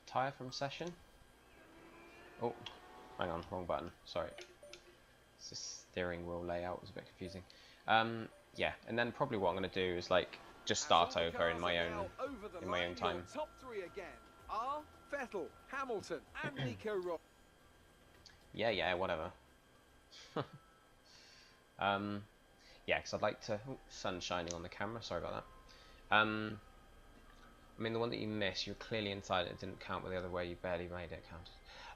Tyre from session? Oh, hang on, wrong button. Sorry. This steering wheel layout was a bit confusing. Yeah, and then probably what I'm going to do is like just start over in my own time. Top three again are Vettel, Hamilton, and Nico Rosberg. Yeah, whatever. Yeah, because I'd like to. Oh, sun shining on the camera. Sorry about that. I mean, the one that you missed, you're clearly inside it. It didn't count, but the other way you barely made it count.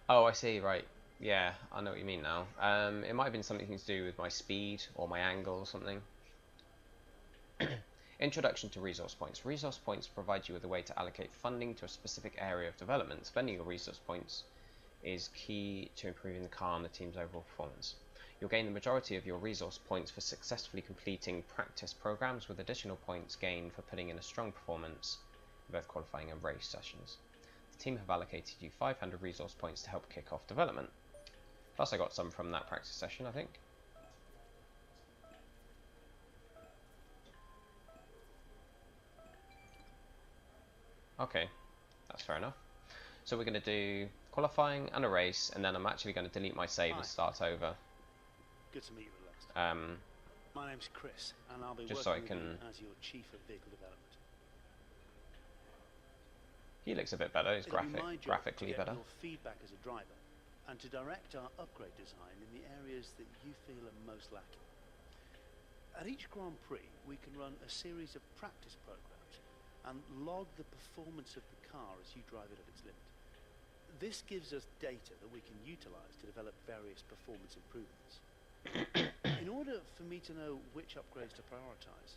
Oh, I see. Right. Yeah, I know what you mean now. It might have been something to do with my speed or my angle or something. Introduction to resource points. Resource points provide you with a way to allocate funding to a specific area of development. Spending your resource points is key to improving the car and the team's overall performance. You'll gain the majority of your resource points for successfully completing practice programs, with additional points gained for putting in a strong performance in both qualifying and race sessions. The team have allocated you 500 resource points to help kick off development. Plus I got some from that practice session, I think. Okay, that's fair enough. So we're going to do qualifying and a race, and then I'm actually going to delete my save and start over. Good to meet you, Lester. My name's Chris, and I'll be just so I working can... with you as your Chief of Vehicle Development. He looks a bit better. He's graphically better. Your feedback as a driver, and to direct our upgrade design in the areas that you feel are most lacking. At each Grand Prix, we can run a series of practice programs and log the performance of the car as you drive it at its limit. This gives us data that we can utilize to develop various performance improvements. In order for me to know which upgrades to prioritize,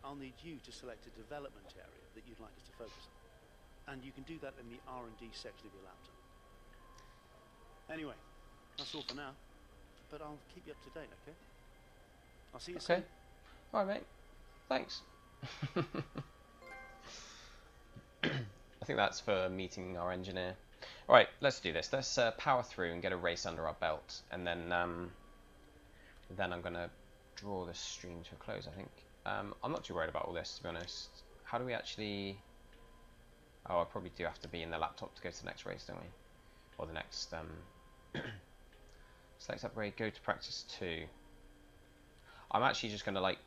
I'll need you to select a development area that you'd like us to focus on. And you can do that in the R&D section of your laptop. Anyway, that's all for now. But I'll keep you up to date, okay? I'll see you soon. Alright, mate. Thanks. I think that's for meeting our engineer. Alright, let's do this. Let's power through and get a race under our belt. And then I'm going to draw the stream to a close, I think. I'm not too worried about all this, to be honest. How do we actually... Oh, I probably do have to be in the laptop to go to the next race, don't we? Or the next... Select upgrade, go to practice 2. I'm actually just going to, like,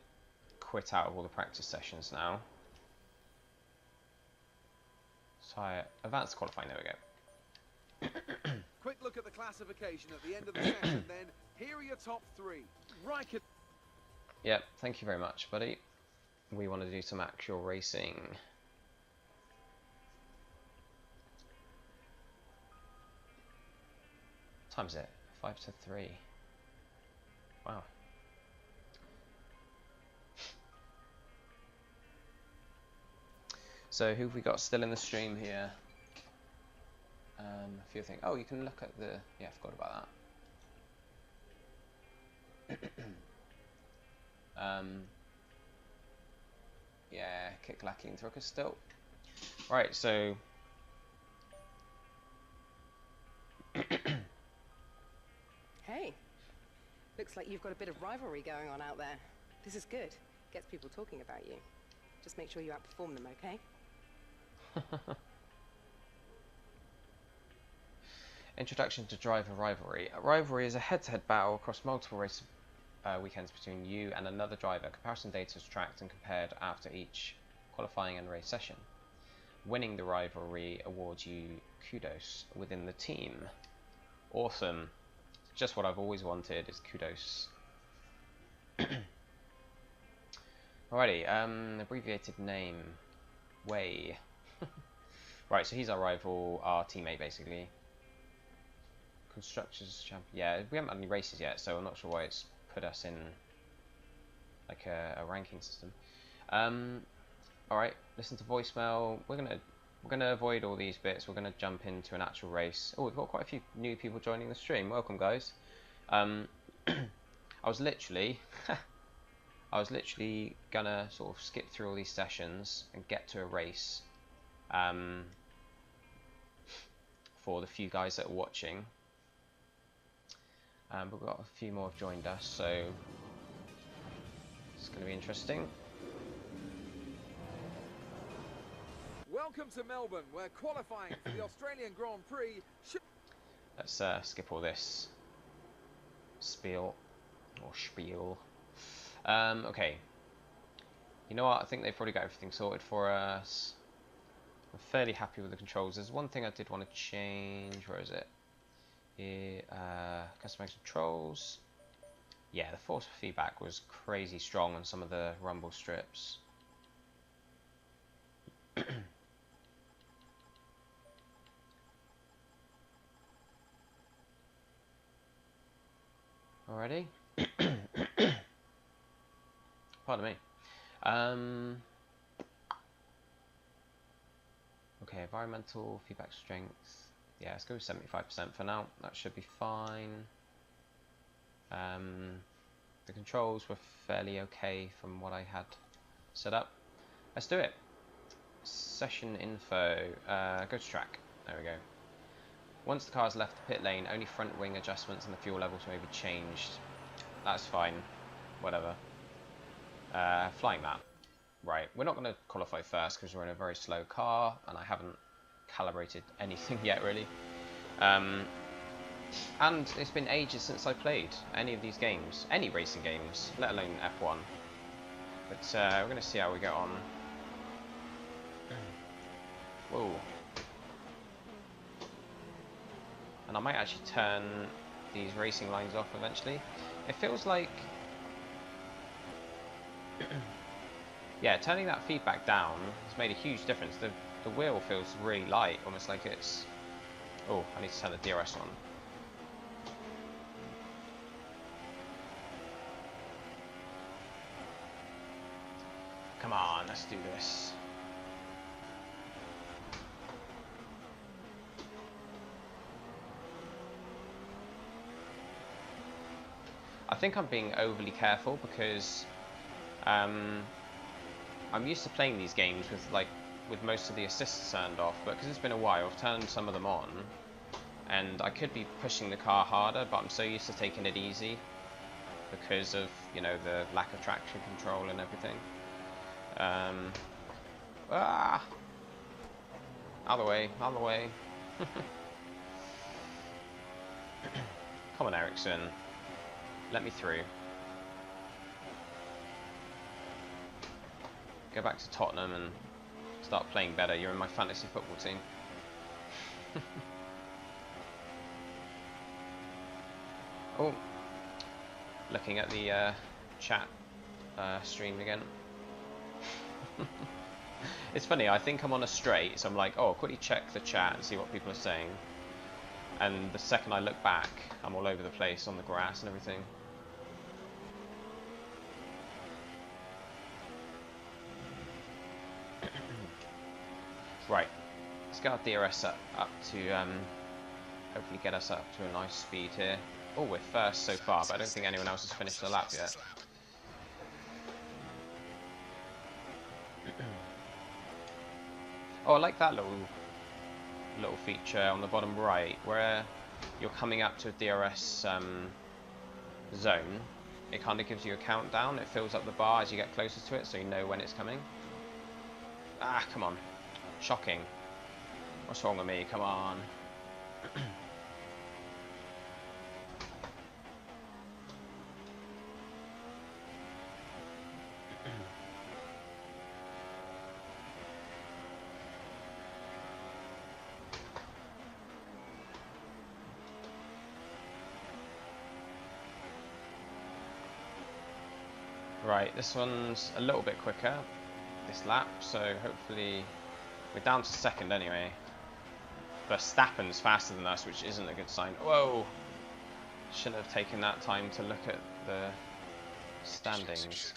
quit out of all the practice sessions now. So advanced qualifying, there we go. Quick look at the classification at the end of the session, then. Here are your top 3. Raikkonen. Yep, thank you very much, buddy. We want to do some actual racing. What time is it? 5 to 3. Wow. So who have we got still in the stream here? A few things. Oh, you can look at the... Yeah, I forgot about that. Yeah, Kick Lacking Thrucker still. Right, so... Hey, looks like you've got a bit of rivalry going on out there. This is good. Gets people talking about you. Just make sure you outperform them, okay? Introduction to Driver Rivalry. A rivalry is a head-to-head battle across multiple race weekends between you and another driver. Comparison data is tracked and compared after each qualifying and race session. Winning the rivalry awards you kudos within the team. Awesome. Just what I've always wanted is kudos. Alrighty, abbreviated name. Way. Right, so he's our rival, our teammate basically. Constructors champion. Yeah, we haven't had any races yet, so I'm not sure why it's put us in like a ranking system. Alright, listen to voicemail. We're gonna avoid all these bits. We're gonna jump into an actual race. Oh, we've got quite a few new people joining the stream. Welcome, guys. I was literally gonna sort of skip through all these sessions and get to a race for the few guys that are watching. But we've got a few more have joined us, so it's going to be interesting. Welcome to Melbourne, where qualifying for the Australian Grand Prix should... Let's skip all this spiel. Okay. You know what? I think they've probably got everything sorted for us. I'm fairly happy with the controls. There's one thing I did want to change. Where is it? Here, customize controls. Yeah, the force feedback was crazy strong on some of the rumble strips. Already? Pardon me. Okay, environmental feedback strength. Yeah, let's go with 75% for now. That should be fine. The controls were fairly okay from what I had set up. Let's do it. Session info. Go to track. There we go. Once the car's left the pit lane, only front wing adjustments and the fuel levels may be changed. That's fine. Whatever. Flying map. Right, we're not going to qualify first because we're in a very slow car and I haven't calibrated anything yet really. And it's been ages since I played any of these games, any racing games, let alone F1. But we're going to see how we get on. Whoa. And I might actually turn these racing lines off eventually. It feels like... yeah, turning that feedback down has made a huge difference. The wheel feels really light, almost like it's Oh, I need to turn the DRS on. Come on, let's do this. I think I'm being overly careful because I'm used to playing these games with most of the assists turned off, but because it's been a while, I've turned some of them on, and I could be pushing the car harder, but I'm so used to taking it easy because of, you know, the lack of traction control and everything. Out of the way, out of the way. Come on, Ericsson. Let me through. Go back to Tottenham and start playing better. You're in my fantasy football team. Oh, looking at the chat stream again. It's funny, I think I'm on a straight, so I'm like, oh, quickly check the chat and see what people are saying. And the second I look back, I'm all over the place on the grass and everything. Right, let's get our DRS up to hopefully get us up to a nice speed here. Oh, we're first so far, but I don't think anyone else has finished the lap yet. Oh, I like that little feature on the bottom right where you're coming up to a DRS zone. It kind of gives you a countdown. It fills up the bar as you get closer to it, so you know when it's coming. Ah, come on. Shocking. What's wrong with me? Come on. Right, this one's a little bit quicker, this lap, so hopefully we're down to second anyway. Verstappen's faster than us, which isn't a good sign. Whoa! Shouldn't have taken that time to look at the standings.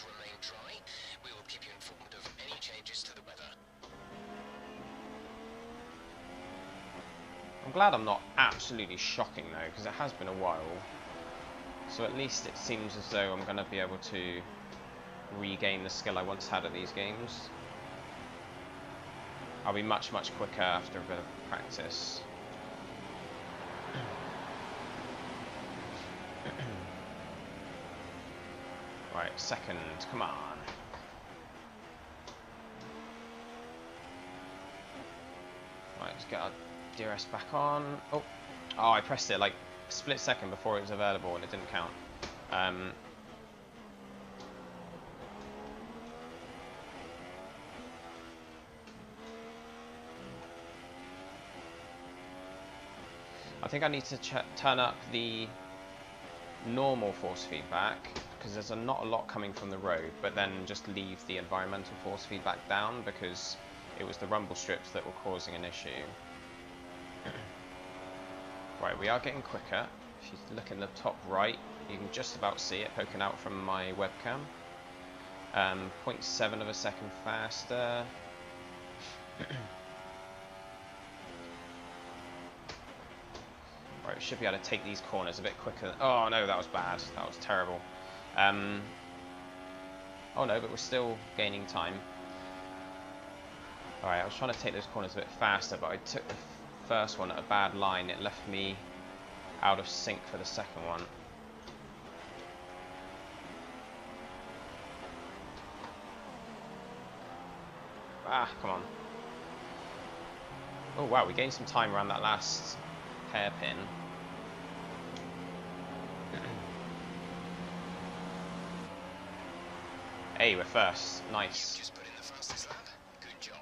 I'm glad I'm not absolutely shocking though, because it has been a while. So at least it seems as though I'm going to be able to regain the skill I once had at these games. I'll be much quicker after a bit of practice. Right, second, come on. Right, let's get our DRS back on. Oh, I pressed it like a split second before it was available and it didn't count. I think I need to turn up the normal force feedback because there's not a lot coming from the road, but then just leave the environmental force feedback down because it was the rumble strips that were causing an issue. Right, we are getting quicker. If you look in the top right, you can just about see it poking out from my webcam. 0.7 of a second faster. Right, we should be able to take these corners a bit quicker. Oh no, that was bad. That was terrible. Oh no, but we're still gaining time. Alright, I was trying to take those corners a bit faster, but I took the first one at a bad line. It left me out of sync for the second one. Ah, come on. Oh wow, we gained some time around that last hairpin. Hey, we're first. Nice. Just put in the fastest lap. Good job.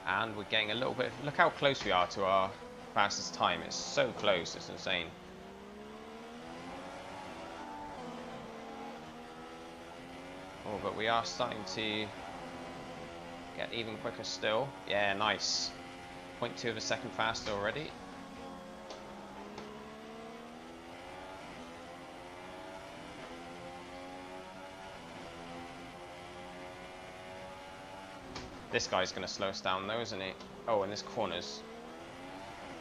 And we're getting a little bit. Look how close we are to our fastest time. It's so close. It's insane. we are starting to get even quicker still. Yeah, nice. 0.2 of a second faster already. This guy's going to slow us down though, isn't he? Oh, and this corner's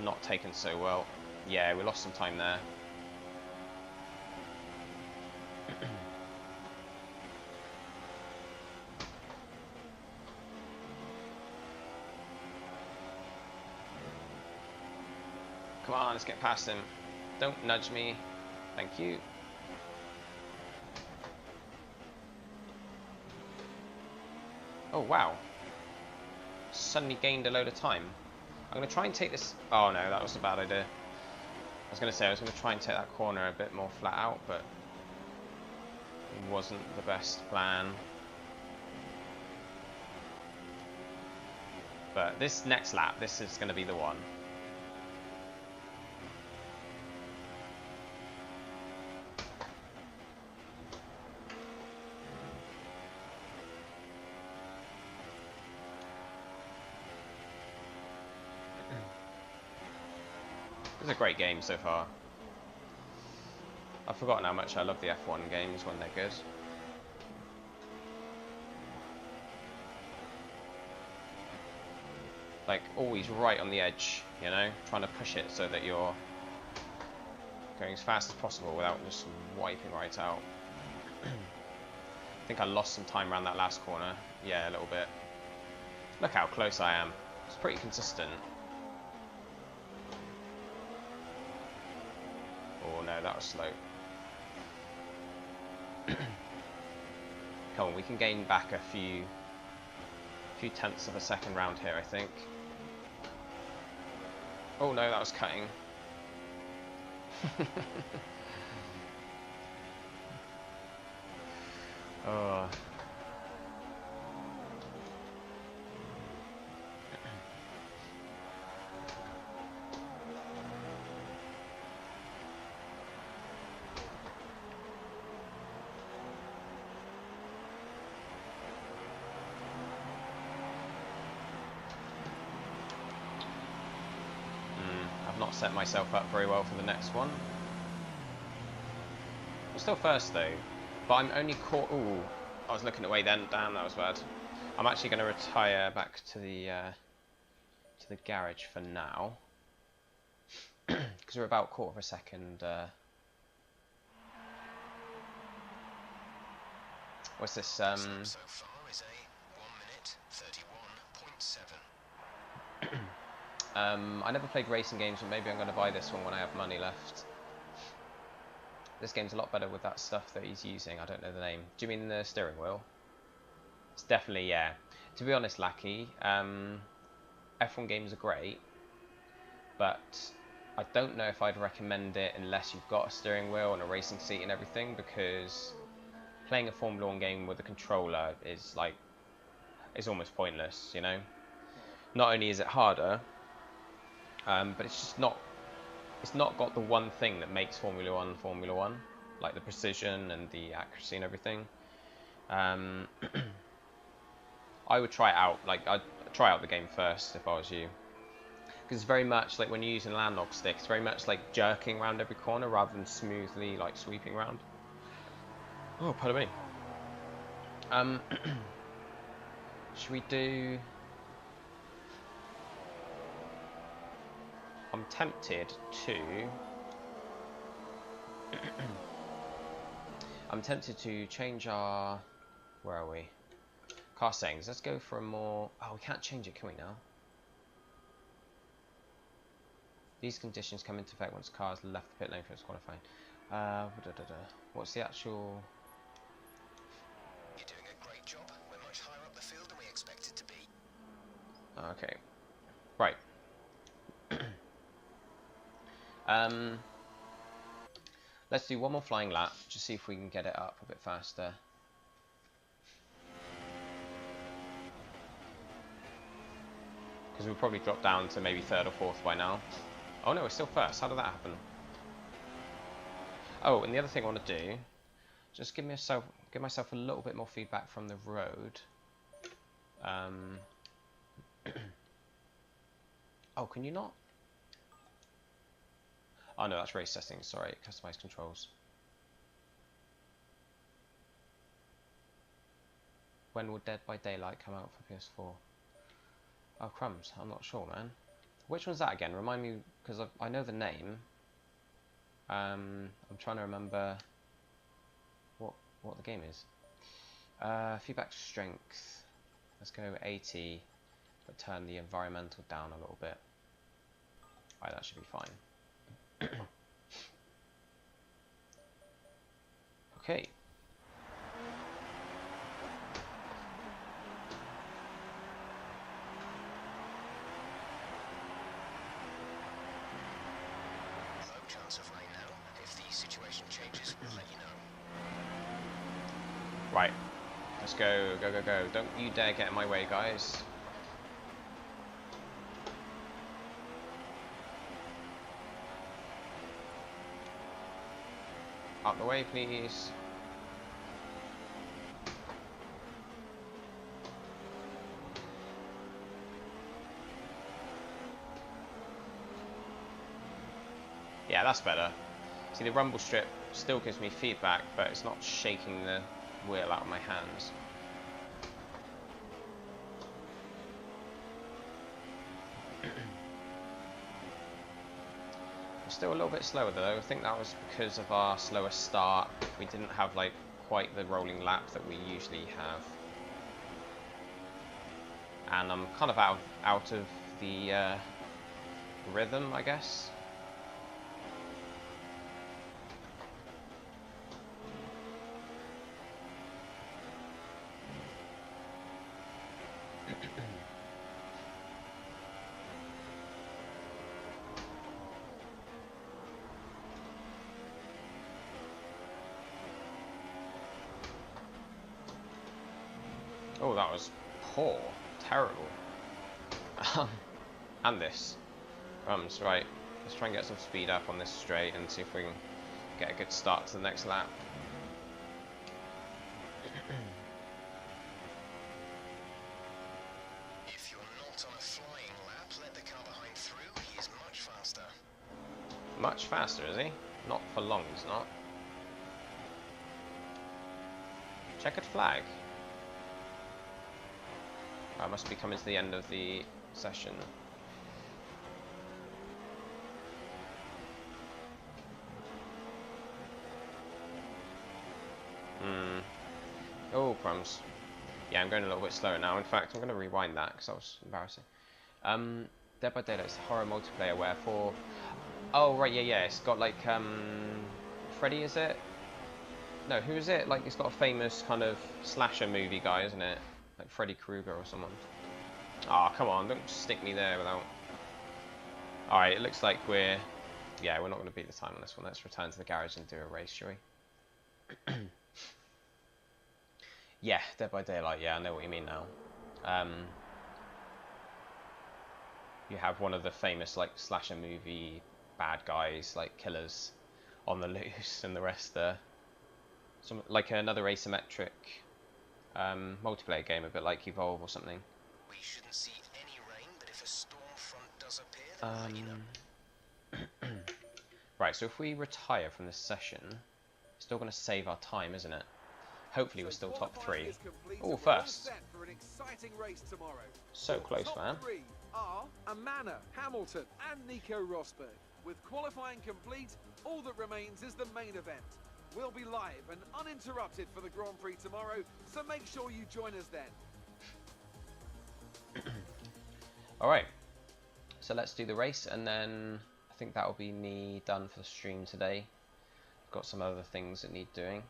not taken so well. Yeah, we lost some time there. Come on, let's get past him. Don't nudge me. Thank you. Oh, wow. Suddenly gained a load of time. I'm going to try and take this... Oh no, that was a bad idea. I was going to say I was going to try and take that corner a bit more flat out, but it wasn't the best plan. But this next lap, this is going to be the one. It's a great game so far. I've forgotten how much I love the F1 games when they're good. Like, always right on the edge, you know? Trying to push it so that you're going as fast as possible without just wiping right out. I think I lost some time around that last corner. Yeah, a little bit. Look how close I am. It's pretty consistent. Oh no, that was slow. Come on, we can gain back a few tenths of a second round here, I think. Oh no, that was cutting. Oh. Set myself up very well for the next one. I'm still first though, but I'm only caught. Ooh, I was looking away then. Damn, that was bad. I'm actually going to retire back to the garage for now because we're about quarter of a second. What's this? So far is a 1 minute 31.7. I never played racing games, but maybe I'm going to buy this one when I have money left. This game's a lot better with that stuff that he's using. I don't know the name. Do you mean the steering wheel? It's definitely, yeah. To be honest, Lackey, F1 games are great, but I don't know if I'd recommend it unless you've got a steering wheel and a racing seat and everything, because playing a Formula 1 game with a controller is like, it's almost pointless, you know? Not only is it harder, but it's just not, it's not got the one thing that makes Formula 1, like the precision and the accuracy and everything. I would try it out, like I'd try out the game first if I was you. Because it's very much like when you're using land log stick, it's very much like jerking around every corner rather than smoothly like sweeping around. Oh, pardon me. Should we do... I'm tempted to... I'm tempted to change our... Where are we? Car settings. Let's go for a more... Oh, we can't change it, can we now? These conditions come into effect once cars left the pit lane for its qualifying. What's the actual... You're doing a great job. We're much higher up the field than we expected to be. Okay. Right. Let's do one more flying lap, just see if we can get it up a bit faster. Because we'll probably drop down to maybe third or fourth by now. Oh no, we're still first. How did that happen? Oh, and the other thing I want to do, just give myself a little bit more feedback from the road. Oh, can you not? Oh no, that's race settings. Sorry, customize controls. When will Dead by Daylight come out for PS4? Oh crumbs, I'm not sure, man. Which one's that again? Remind me, because I know the name. I'm trying to remember what the game is. Feedback strength. Let's go 80, but turn the environmental down a little bit. Alright, that should be fine. Okay. Low chance of rain now. If the situation changes, we'll let you know. Right. Let's go, go, go, go. Don't you dare get in my way, guys. Out the way, please. Yeah, that's better. See, the rumble strip still gives me feedback, but it's not shaking the wheel out of my hands. I'm still a little bit slower though. I think that was because of our slower start. We didn't have like quite the rolling lap that we usually have. And I'm kind of out of the rhythm, I guess. Oh, that was poor. Terrible. And this. Right. Let's try and get some speed up on this straight and see if we can get a good start to the next lap. If you're not on a flying lap, let the car behind through. He is much faster. Much faster, is he? Not for long, he's not. Checkered flag. I must be coming to the end of the session. Oh, crumbs. Yeah, I'm going a little bit slower now. In fact, I'm going to rewind that because that was embarrassing. Dead by Daylight is horror multiplayer where for... Oh, right, yeah. It's got like, Freddy, is it? No, who is it? Like, it's got a famous kind of slasher movie guy, isn't it? Like Freddy Krueger or someone. Ah, oh, come on, don't stick me there without... Alright, it looks like we're not going to beat the time on this one. Let's return to the garage and do a race, shall we? Yeah, Dead by Daylight, yeah, I know what you mean now. You have one of the famous, like, slasher movie bad guys, like, killers on the loose, and the rest are... like another asymmetric... multiplayer game, a bit like Evolve or something. We shouldn't see any rain, but if a storm front does appear, then we'll let you know. Right, so if we retire from this session, it's still going to save our time, isn't it? Hopefully we're still top 3. Oh, first. For an exciting race tomorrow. So close, man. Top 3 are Amana, Hamilton, and Nico Rosberg. With qualifying complete, all that remains is the main event. We'll be live and uninterrupted for the Grand Prix tomorrow, so make sure you join us then. Alright, so let's do the race, and then I think that will be me done for the stream today. I've got some other things that need doing.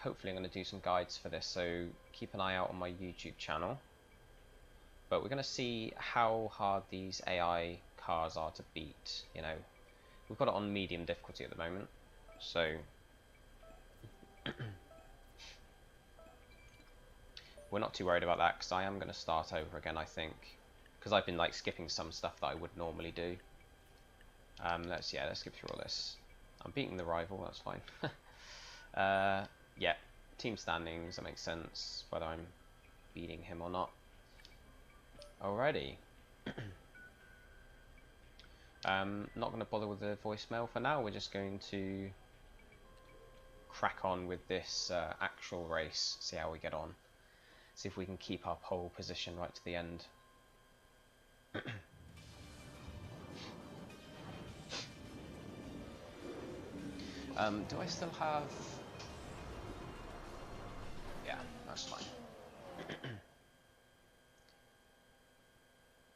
Hopefully I'm going to do some guides for this, so keep an eye out on my YouTube channel. But we're going to see how hard these AI cars are to beat, you know. We've got it on medium difficulty at the moment, so... we're not too worried about that, because I am going to start over again, I think. Because I've been, like, skipping some stuff that I would normally do. Let's skip through all this. I'm beating the rival, that's fine. Yeah, team standings, that makes sense, whether I'm beating him or not. Alrighty. Not going to bother with the voicemail for now, we're just going to crack on with this actual race, see how we get on. See if we can keep our pole position right to the end. Do I still have... Yeah, that's fine.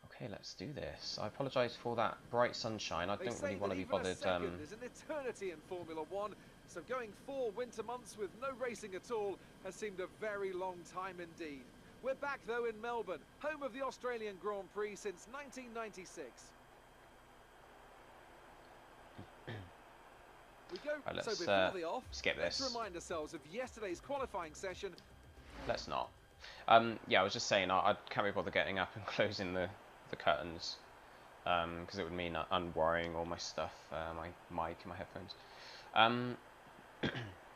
Okay, let's do this. I apologise for that bright sunshine. I don't really want to be bothered. A second is an eternity in Formula One, so going 4 winter months with no racing at all has seemed a very long time indeed. We're back though in Melbourne, home of the Australian Grand Prix since 1996. We go. Right, So before the off, skip this. let's remind ourselves of yesterday's qualifying session. Let's not. Yeah, I was just saying I can't be bothered getting up and closing the curtains because it would mean unwiring all my stuff, my mic and my headphones.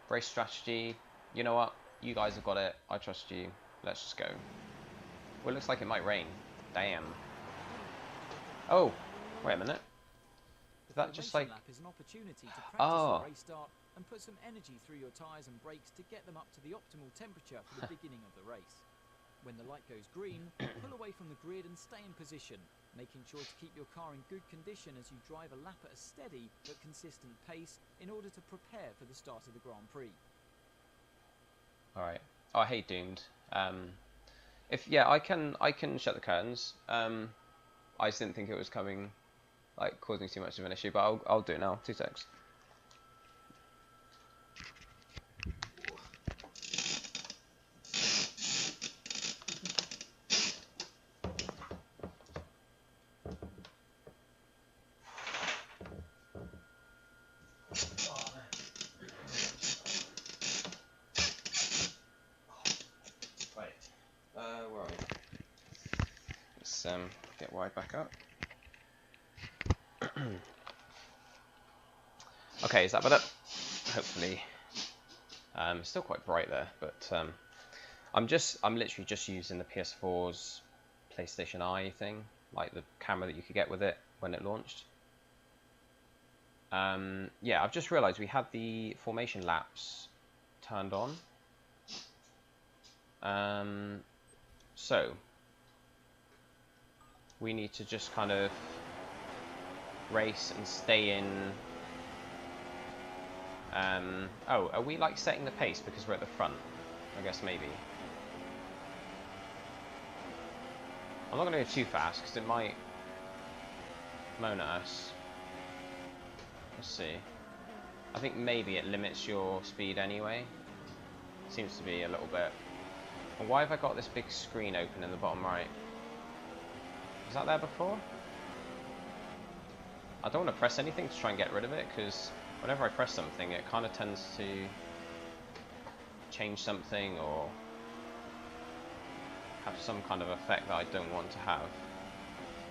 Race strategy, you know what? You guys have got it. I trust you. Let's just go. Well, it looks like it might rain. Damn. Oh, wait a minute. Is that just like... lap is an opportunity to practice the race start and put some energy through your tyres and brakes to get them up to the optimal temperature for the beginning of the race. When the light goes green, pull away from the grid and stay in position, making sure to keep your car in good condition as you drive a lap at a steady but consistent pace in order to prepare for the start of the Grand Prix. Alright. Oh, I hate Doomed. Yeah, I can shut the curtains. I just didn't think it was coming, like, causing too much of an issue, but I'll do it now. 2 secs. Get wide back up. Okay, is that better? Hopefully. It's still quite bright there, but I'm literally just using the PS4's PlayStation Eye thing, like the camera that you could get with it when it launched. Yeah, I've just realised we had the formation laps turned on. So we need to just kind of race and stay in. Oh, are we like setting the pace because we're at the front? I guess maybe. I'm not going to go too fast because it might moan at us. Let's see. I think maybe it limits your speed anyway. Seems to be a little bit. And why have I got this big screen open in the bottom right? Was that there before? I don't want to press anything to try and get rid of it, because whenever I press something it kind of tends to change something or have some kind of effect that I don't want to have.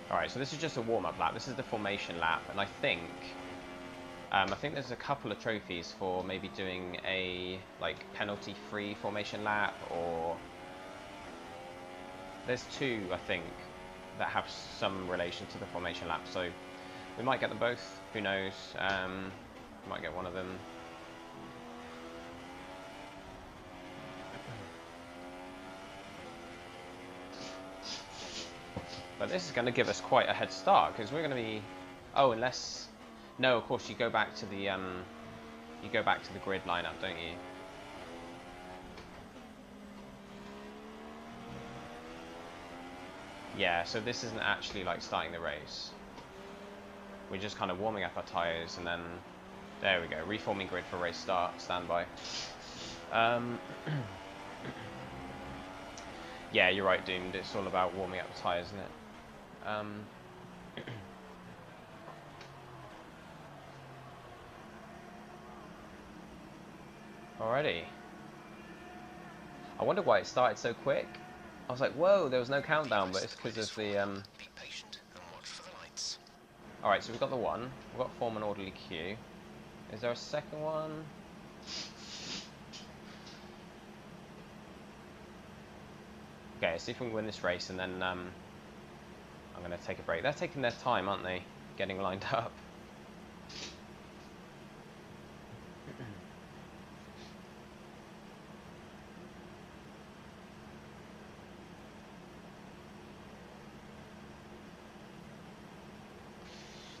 Alright, so this is just a warm-up lap. This is the formation lap, and I think there's a couple of trophies for maybe doing a like penalty-free formation lap, or there's 2 I think that have some relation to the formation lap, so we might get them both, who knows. We might get one of them. But this is going to give us quite a head start, because we're going to be... Oh, unless... No, of course you go back to the grid lineup, don't you? Yeah, so this isn't actually like starting the race. We're just kind of warming up our tyres, and then there we go, reforming grid for race start, standby. Yeah, you're right, Doomed. It's all about warming up the tyres, isn't it? Alrighty. I wonder why it started so quick. I was like, whoa, there was no countdown, but it's because of the... Be patient and watch for the lights. Alright, so we've got the 1. We've got form an orderly queue. Is there a second one? Okay, let's see if we can win this race, and then I'm going to take a break. They're taking their time, aren't they? Getting lined up.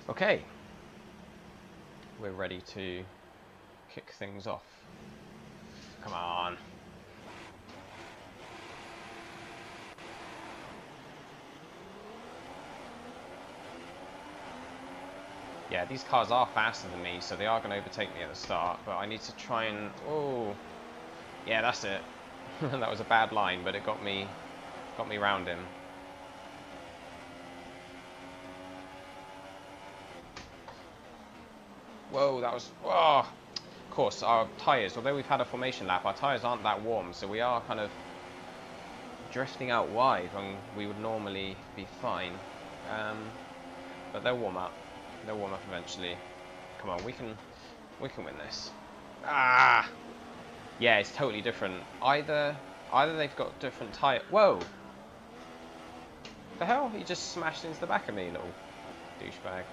Okay. We're ready to kick things off. Come on. Yeah, these cars are faster than me, so they are going to overtake me at the start, but I need to try and... Oh, yeah, that's it. That was a bad line, but it got me round him. Whoa, that was... Oh! Of course, our tyres, although we've had a formation lap, our tyres aren't that warm, so we are kind of drifting out wide when we would normally be fine. But they'll warm up. They'll warm up eventually. Come on, we can win this. Ah! Yeah, it's totally different. Either they've got different tyre... Whoa! The hell? He just smashed into the back of me, little douchebag.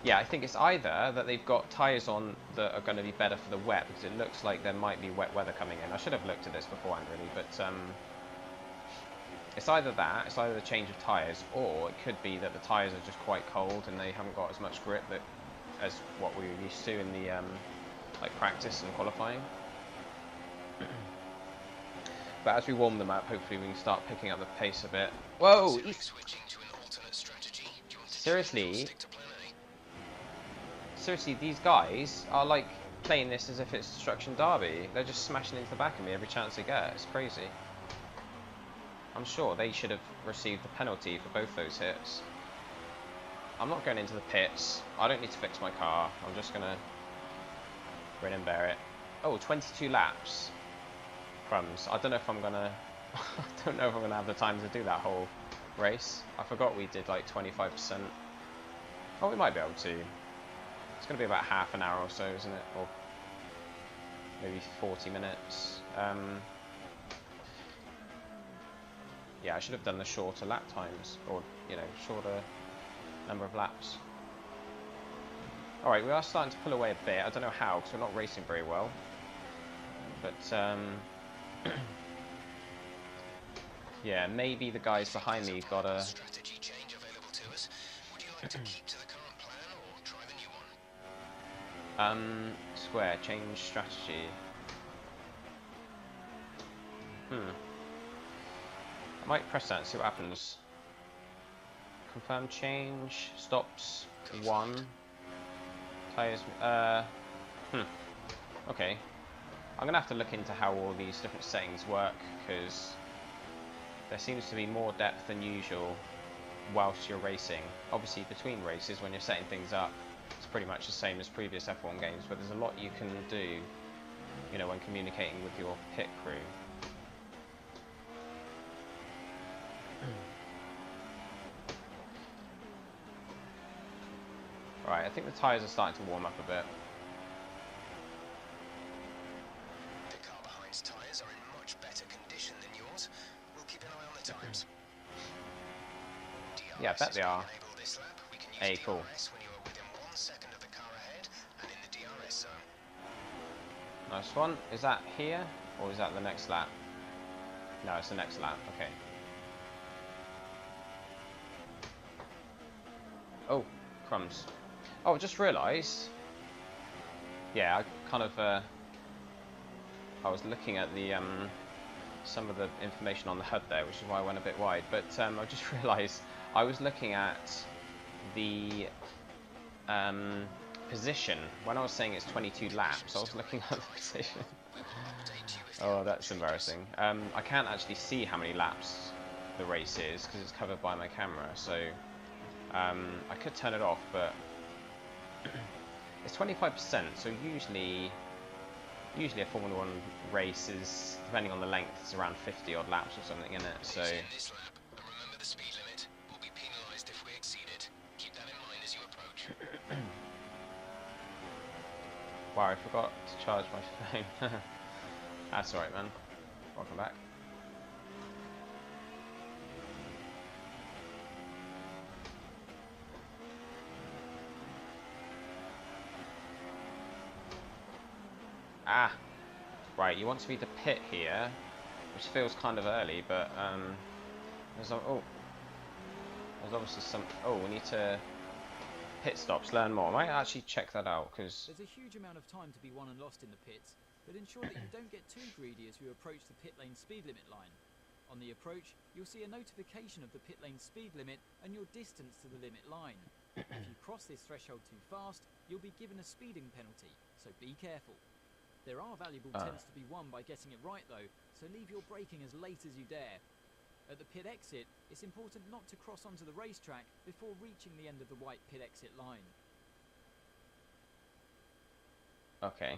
Yeah, I think it's either that they've got tyres on that are going to be better for the wet, because it looks like there might be wet weather coming in. I should have looked at this beforehand, really, but it's either that, it's either the change of tyres, or it could be that the tyres are just quite cold and they haven't got as much grip as what we were used to in the like practice and qualifying. But as we warm them up, hopefully we can start picking up the pace a bit. Whoa! Seriously? Seriously, these guys are like playing this as if it's Destruction Derby. They're just smashing into the back of me every chance they get. It's crazy. I'm sure they should have received the penalty for both those hits. I'm not going into the pits. I don't need to fix my car. I'm just going to grin and bear it. Oh, 22 laps. Crumbs. I don't know if I'm going to... I don't know if I'm going to have the time to do that whole race. I forgot we did like 25%. Oh, we might be able to. It's going to be about half an hour or so, isn't it? Or maybe 40 minutes. Yeah, I should have done the shorter lap times, or, you know, shorter number of laps. Alright, we are starting to pull away a bit. I don't know how, because we're not racing very well. But, yeah, maybe the guys behind me got a... Strategy change available to us. Would you like to keep to the current plan or try the new one? Square, change strategy. I might press that and see what happens. Confirm change, stops, 1. Tyres, okay. I'm gonna have to look into how all these different settings work, because there seems to be more depth than usual whilst you're racing. Obviously between races, when you're setting things up, it's pretty much the same as previous F1 games, but there's a lot you can do, you know, when communicating with your pit crew. Right, I think the tyres are starting to warm up a bit. The car behind's tyres are in much better condition than yours. We'll keep an eye on the times. Yeah, I bet they are. Hey, cool. When you are within 1 second of the car ahead and in the DRS zone. Nice one. Is that here, or is that the next lap? No, it's the next lap. Okay. Oh, crumbs. Oh, I just realised. Yeah, I kind of. I was looking at the some of the information on the HUD there, which is why I went a bit wide. But I just realised I was looking at the position when I was saying it's 22 laps. I was looking at the position. Oh, that's embarrassing. I can't actually see how many laps the race is because it's covered by my camera. So I could turn it off, but it's 25%. So usually a Formula 1 race is, depending on the length, it's around 50 odd laps or something, in it. So. Remember the speed limit. We'll be penalised if we exceed it. Keep that in mind as you approach. Wow, I forgot to charge my phone. That's alright, man. Welcome back. Ah, right, you want to be the pit here, which feels kind of early, but there's obviously some. Oh, we need to pit stops. Learn more. I might actually check that out because There's a huge amount of time to be won and lost in the pits, but ensure that you don't get too greedy as you approach the pit lane speed limit line. On the approach, you'll see a notification of the pit lane speed limit and your distance to the limit line. If you cross this threshold too fast, you'll be given a speeding penalty, so be careful. There are valuable tenths to be won by getting it right though, so leave your braking as late as you dare. At the pit exit, it's important not to cross onto the racetrack before reaching the end of the white pit exit line. okay.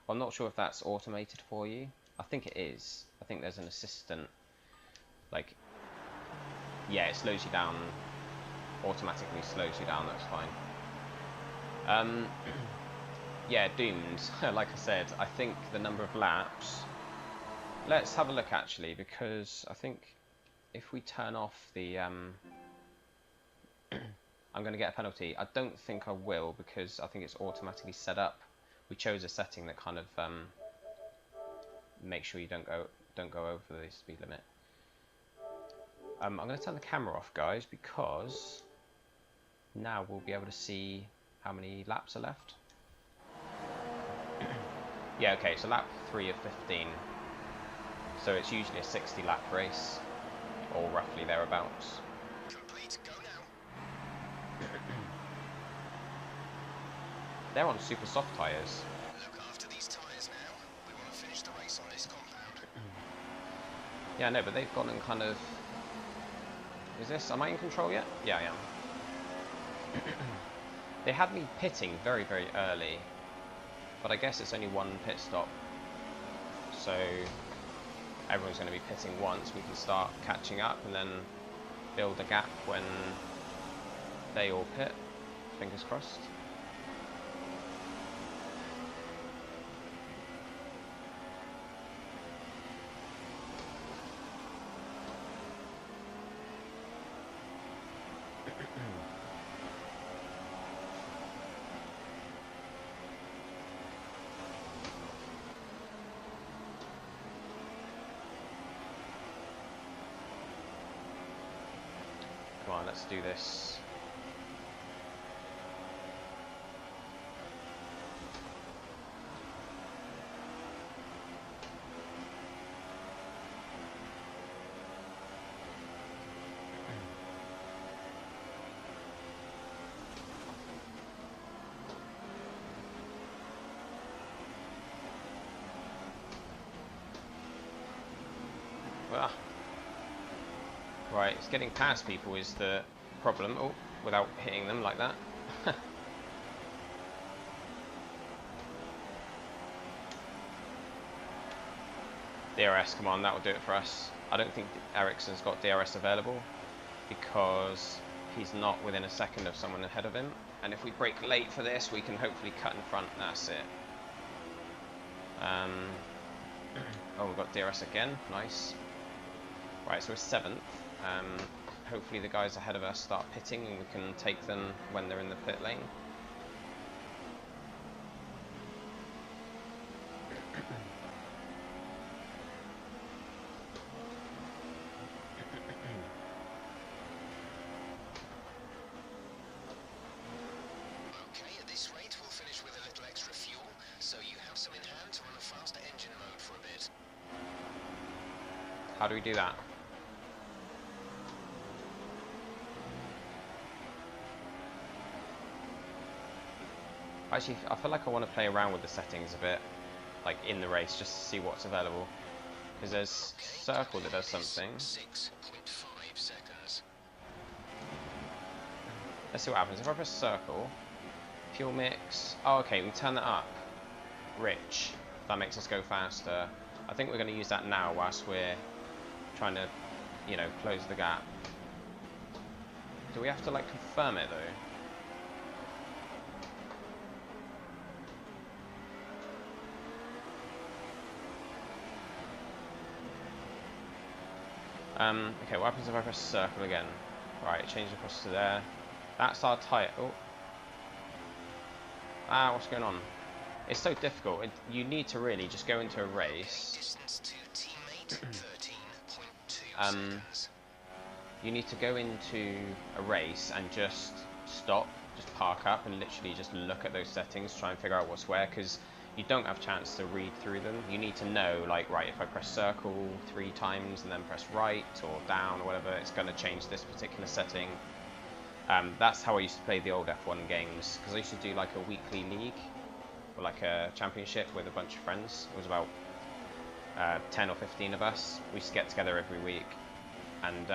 I'm not sure if that's automated for you. I think it is. I think there's an assistant. Like, yeah, it slows you down. Automatically slows you down. That's fine. Yeah, Doomed. Like I said, I think the number of laps. Let's have a look actually, because I think if we turn off the I'm going to get a penalty. I don't think I will because I think it's automatically set up. We chose a setting that kind of makes sure you don't go over the speed limit. I'm going to turn the camera off, guys, because now we'll be able to see how many laps are left. Yeah, okay, so lap 3 of 15. So it's usually a 60 lap race, or roughly thereabouts. Complete, go now. They're on super soft tyres. Look after these tyres now. We want to finish the race on this compound. Yeah, no, but they've gone and kind of... Am I in control yet? Yeah, I am. They had me pitting very, very early. But I guess it's only one pit stop. So everyone's going to be pitting once. We can start catching up and then build a gap when they all pit. Fingers crossed. Come on, let's do this. Ah. Right, it's getting past people is the problem. Oh, without hitting them like that. DRS, come on, that will do it for us. I don't think Ericsson's got DRS available because he's not within a second of someone ahead of him. And if we break late for this, we can hopefully cut in front. That's it. Oh, we've got DRS again. Nice. Right, so we're 7th. Hopefully the guys ahead of us start pitting and we can take them when they're in the pit lane. Okay, at this rate we'll finish with a little extra fuel, so you have some in hand to run a faster engine mode for a bit. How do we do that? Actually, I feel like I want to play around with the settings a bit, like in the race, just to see what's available. Because there's circle that does something. 6.5 seconds. Let's see what happens. If I press circle, fuel mix. Oh, okay, we turn that up. Rich. That makes us go faster. I think we're going to use that now whilst we're trying to, you know, close the gap. Do we have to like confirm it though? Okay, what happens if I press circle again? Right, change across to there. That's our tyre. Oh. Ah, what's going on? It's so difficult. You need to really just go into a race. Distance to teammate 13.2 Um, seconds. You need to go into a race and just stop, just park up and literally just look at those settings, try and figure out what's where, because you don't have a chance to read through them. You need to know, like, right, if I press circle 3 times and then press right or down or whatever, it's going to change this particular setting. That's how I used to play the old F1 games, because I used to do like a weekly league or like a championship with a bunch of friends. It was about 10 or 15 of us. We used to get together every week, and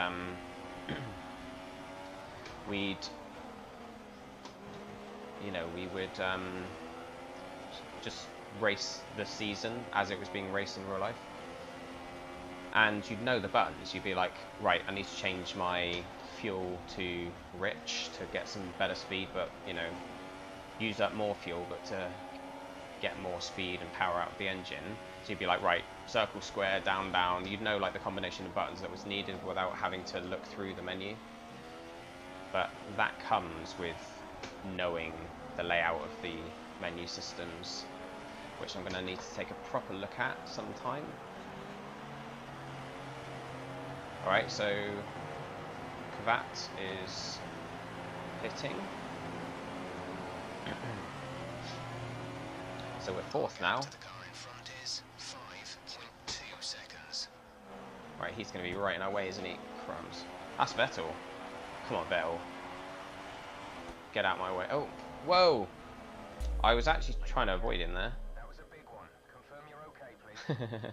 we'd, you know, we would just race the season as it was being raced in real life. And you'd know the buttons. You'd be like, right, I need to change my fuel to rich to get some better speed, but, you know, use up more fuel, but to get more speed and power out of the engine. So you'd be like, right, circle, square, down, down. You'd know like the combination of buttons that was needed without having to look through the menu. But that comes with knowing the layout of the menu systems, which I'm going to need to take a proper look at sometime. Alright, so Kvat is hitting. So we're fourth now. The car in front is 5.2 seconds. Right, he's going to be right in our way, isn't he? Crumbs. That's Vettel. Come on, Vettel. Get out my way. Oh, whoa! I was actually trying to avoid him there. That was a big one. Confirm you're okay, please.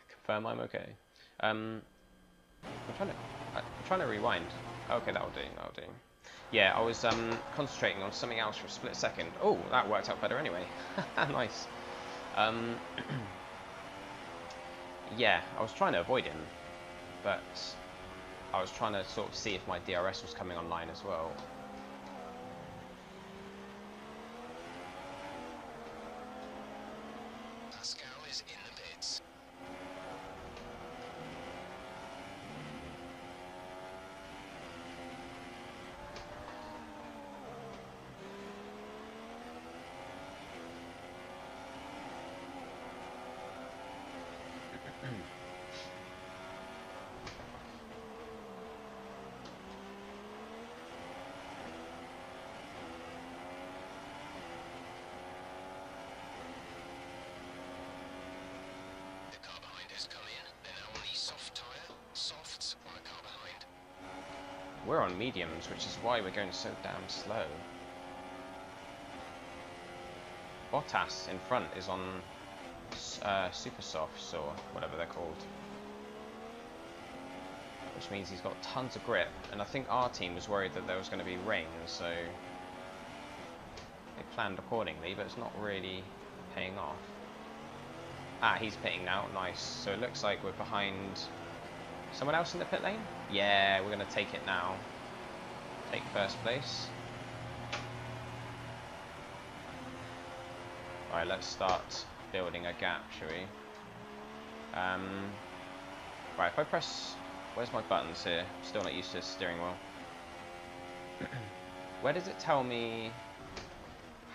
Confirm I'm okay. I'm trying to rewind. Okay, that'll do. That'll do. Yeah, I was concentrating on something else for a split second. Oh, that worked out better anyway. Nice. Yeah, I was trying to avoid him, but I was trying to sort of see if my DRS was coming online as well. Pascal is in the pits. The car behind has come in. They're now on the soft tyre. Softs on the car behind. We're on mediums, which is why we're going so damn slow. Bottas in front is on super softs, or whatever they're called, which means he's got tons of grip. And I think our team was worried that there was going to be rain, so they planned accordingly, but it's not really paying off. Ah, he's pitting now. Nice. So it looks like we're behind someone else in the pit lane. Yeah, we're going to take it now. Take first place. Alright, let's start building a gap, shall we? Right, if I press... Where's my buttons here? Still not used to the steering wheel. Where does it tell me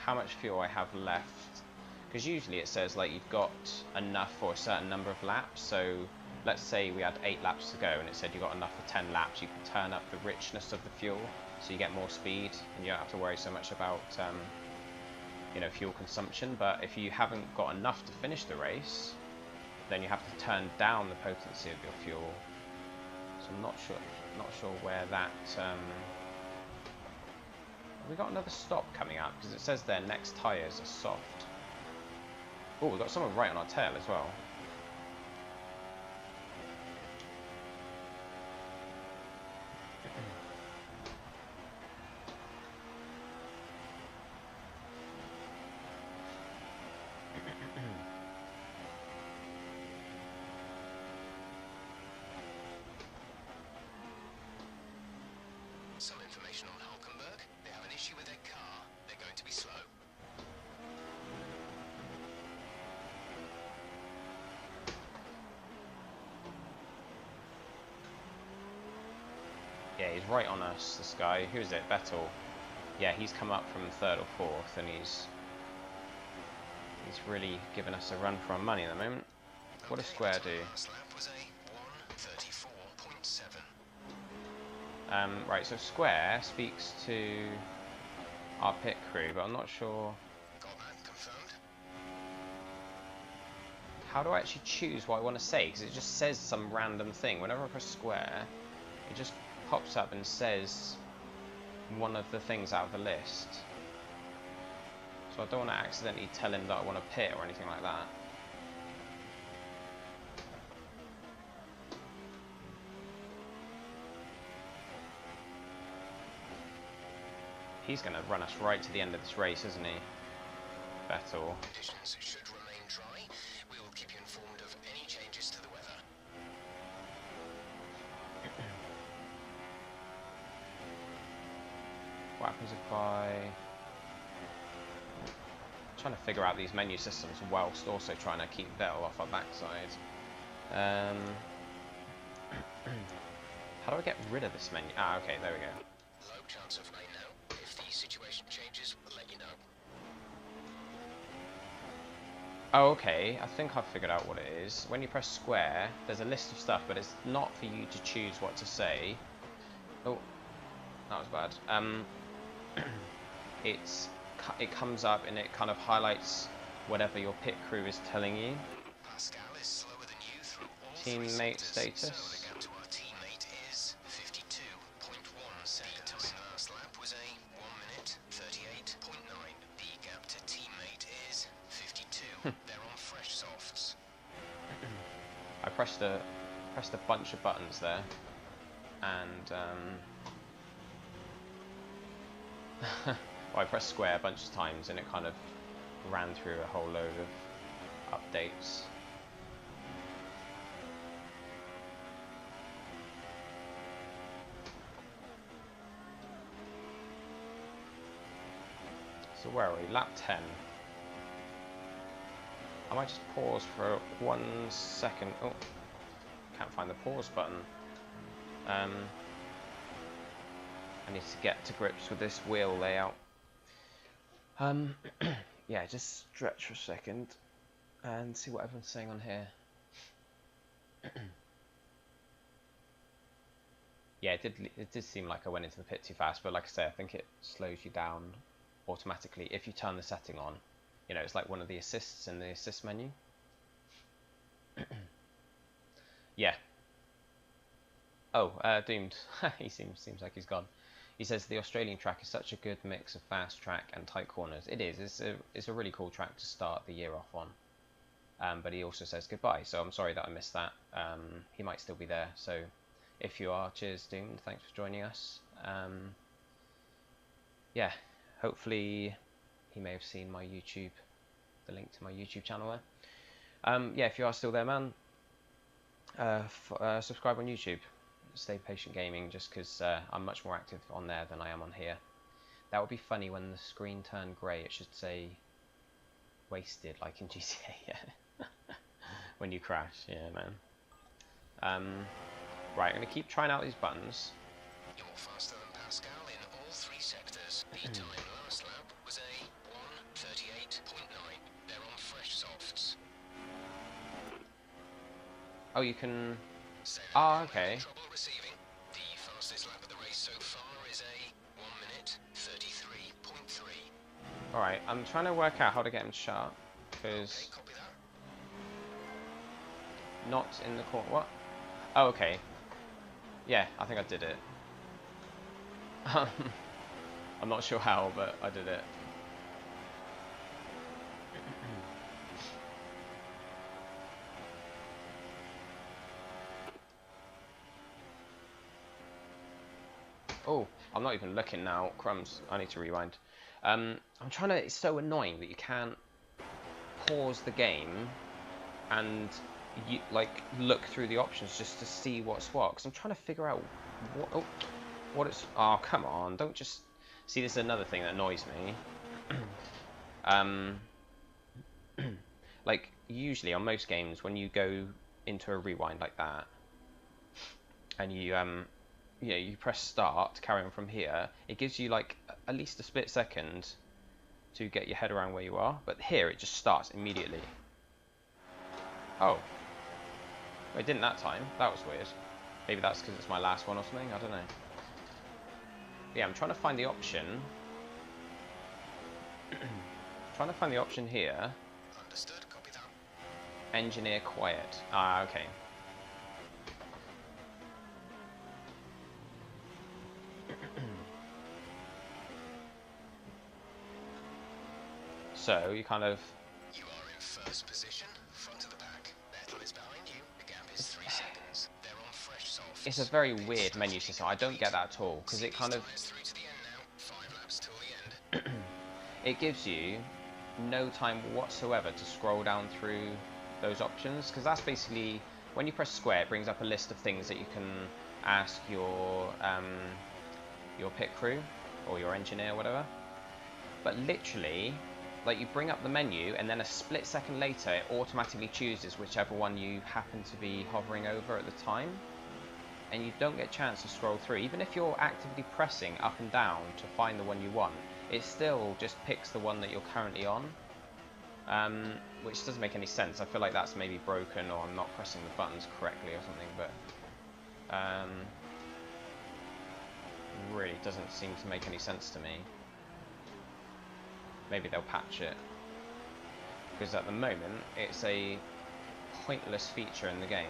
how much fuel I have left? Because usually it says like you've got enough for a certain number of laps. So let's say we had 8 laps to go and it said you got enough for 10 laps. You can turn up the richness of the fuel so you get more speed and you don't have to worry so much about you know, fuel consumption. But if you haven't got enough to finish the race, then you have to turn down the potency of your fuel. So I'm not sure where that. Have we got another stop coming up? Because it says their next tyres are soft. Oh, we've got someone right on our tail as well. Some information on Hulkenberg. They have an issue with their car. They're going to be slow. Yeah, he's right on us, this guy. Who is it? Vettel. Yeah, he's come up from 3rd or 4th, and he's He's really giving us a run for our money at the moment. What does square do? Last lap was a 1:34.7. Right, so square speaks to our pit crew, but I'm not sure. Got that confirmed? How do I actually choose what I want to say? Because it just says some random thing. Whenever I press square, it just pops up and says one of the things out of the list. So I don't want to accidentally tell him that I want to pit or anything like that. He's going to run us right to the end of this race, isn't he? Vettel. Conditions should remain dry. We will keep you informed of any changes to the weather. What happens if I... trying to figure out these menu systems whilst also trying to keep Vettel off our backside. How do I get rid of this menu? Ah, okay, there we go. Low chance of rain now. If the situation changes, we'll let you know. Oh, okay, I think I've figured out what it is. When you press square, there's a list of stuff, but it's not for you to choose what to say. Oh, that was bad. It comes up and it kind of highlights whatever your pit crew is telling you. Pascal is slower than you through all Teammate three sectors, status. so the gap to our teammate is 52.1 seconds. The time last lap was a 1:38.9. The gap to teammate is 52. They're on fresh softs. I pressed a bunch of buttons there, and well, I pressed square a bunch of times, and it kind of ran through a whole load of updates. So where are we? Lap 10. I might just pause for 1 second. Oh, can't find the pause button. I need to get to grips with this wheel layout. Yeah, just stretch for a second and see what everyone's saying on here. Yeah, it did seem like I went into the pit too fast, but like I say, I think it slows you down automatically if you turn the setting on. You know, it's like one of the assists in the assist menu. Yeah. Oh, Doomed. He seems like he's gone. He says the Australian track is such a good mix of fast track and tight corners. It is. It's a really cool track to start the year off on. But he also says goodbye, so I'm sorry that I missed that. He might still be there, so if you are, cheers, Doomed. Thanks for joining us. Yeah, hopefully he may have seen my YouTube, the link to my YouTube channel there. Yeah, if you are still there, man, subscribe on YouTube. Stay Patient Gaming, just because I'm much more active on there than I am on here. That would be funny when the screen turned grey. It should say wasted, like in GTA. Yeah. When you crash, yeah, man. Right, I'm gonna keep trying out these buttons. You're faster than Pascal in all three sectors. The time last lap was a 1:38.9. They're on fresh softs. Oh, you can. Second Ah, okay. trouble receiving. The fastest lap of the race so far is a 1:33.3. All right, I'm trying to work out how to get him sharp, Okay, because copy that. not in the corner. What? Oh, okay. Yeah, I think I did it. I'm not sure how, but I did it. Oh, I'm not even looking now. Crumbs. I need to rewind. I'm trying to. It's so annoying that you can't pause the game and you like look through the options just to see what's what. Because I'm trying to figure out what it's. Oh, come on! Don't just see. This is another thing that annoys me. Like usually on most games, when you go into a rewind like that, and you you press start to carry on from here, it gives you like at least a split second to get your head around where you are. But here it just starts immediately. Oh. It didn't that time. That was weird. Maybe that's because it's my last one or something. I don't know. Yeah, I'm trying to find the option. Trying to find the option here. Understood, copy that. Engineer quiet. Ah, okay. So you kind of. You are in first position, front of the pack. Vettel is behind you. The gap is 3 seconds. They're on fresh softs. It's a very weird menu system. I don't get that at all because it kind of. Through to the end now. 5 laps till the end. It gives you no time whatsoever to scroll down through those options, because that's basically when you press square, it brings up a list of things that you can ask your pit crew or your engineer or whatever. But literally, like, you bring up the menu and then a split second later it automatically chooses whichever one you happen to be hovering over at the time, and you don't get a chance to scroll through. Even if you're actively pressing up and down to find the one you want, it still just picks the one that you're currently on, which doesn't make any sense. I feel like that's maybe broken, or I'm not pressing the buttons correctly or something, but really doesn't seem to make any sense to me. Maybe they'll patch it, because at the moment it's a pointless feature in the game.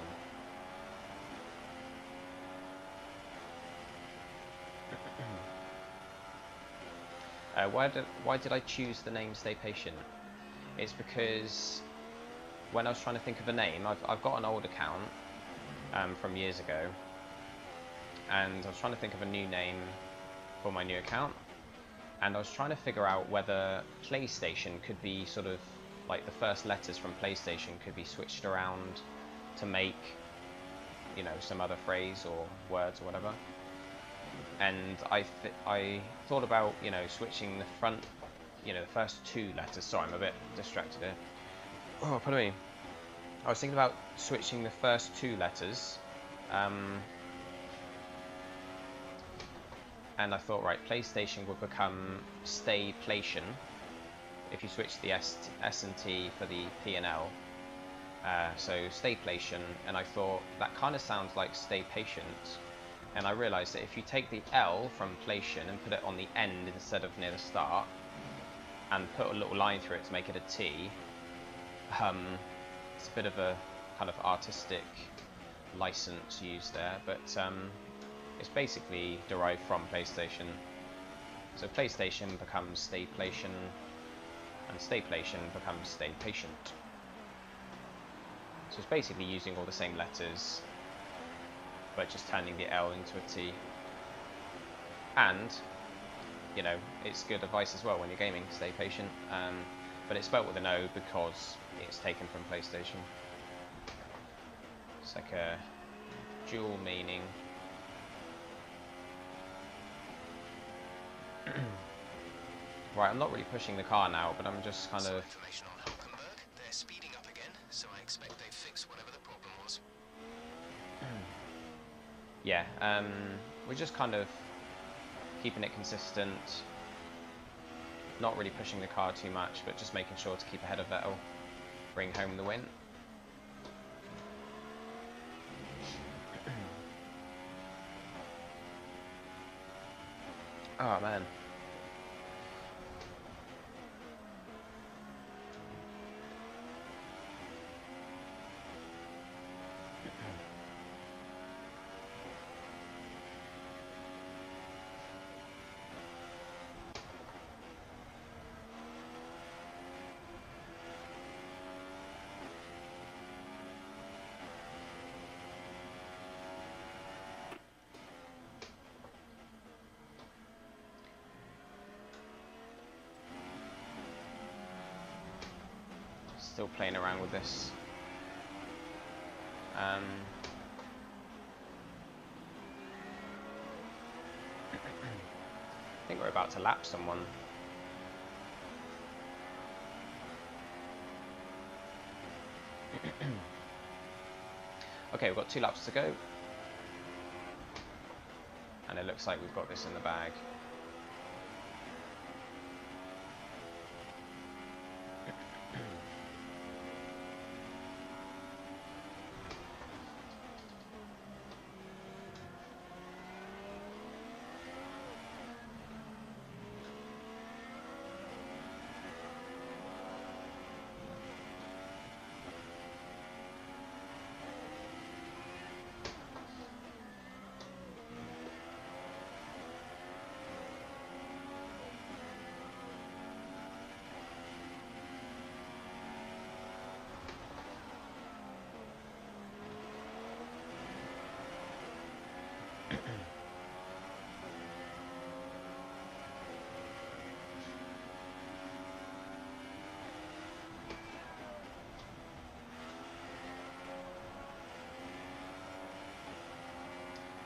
Why did I choose the name Stay Patient? It's because when I was trying to think of a name, I've got an old account from years ago, and I was trying to think of a new name for my new account, and I was trying to figure out whether PlayStation could be sort of like the first letters from PlayStation could be switched around to make, you know, some other phrase or words or whatever. And I thought about, you know, switching the front, you know, the first 2 letters. Sorry, I'm a bit distracted here. Oh, pardon me. I was thinking about switching the first 2 letters, and I thought, right, PlayStation would become Stayplation if you switch the S and T for the P and L. So Stayplation, and I thought that kind of sounds like Stay Patient. And I realised that if you take the L from Plation and put it on the end instead of near the start, and put a little line through it to make it a T, it's a bit of a kind of artistic license used there, but it's basically derived from PlayStation. So PlayStation becomes Stayplation, and Stayplation becomes Stay Patient. So it's basically using all the same letters, but just turning the L into a T. And, you know, it's good advice as well when you're gaming, stay patient. But it's spelt with an O because it's taken from PlayStation. It's like a dual meaning. Right, I'm not really pushing the car now, but I'm just kind of... Information on Hulkenberg. They're speeding up again, so I expect they fixed whatever the problem was. Yeah, we're just kind of keeping it consistent, not really pushing the car too much, but just making sure to keep ahead of Vettel, bring home the win. Oh man. Still playing around with this. I think we're about to lap someone. Okay, we've got 2 laps to go. And it looks like we've got this in the bag.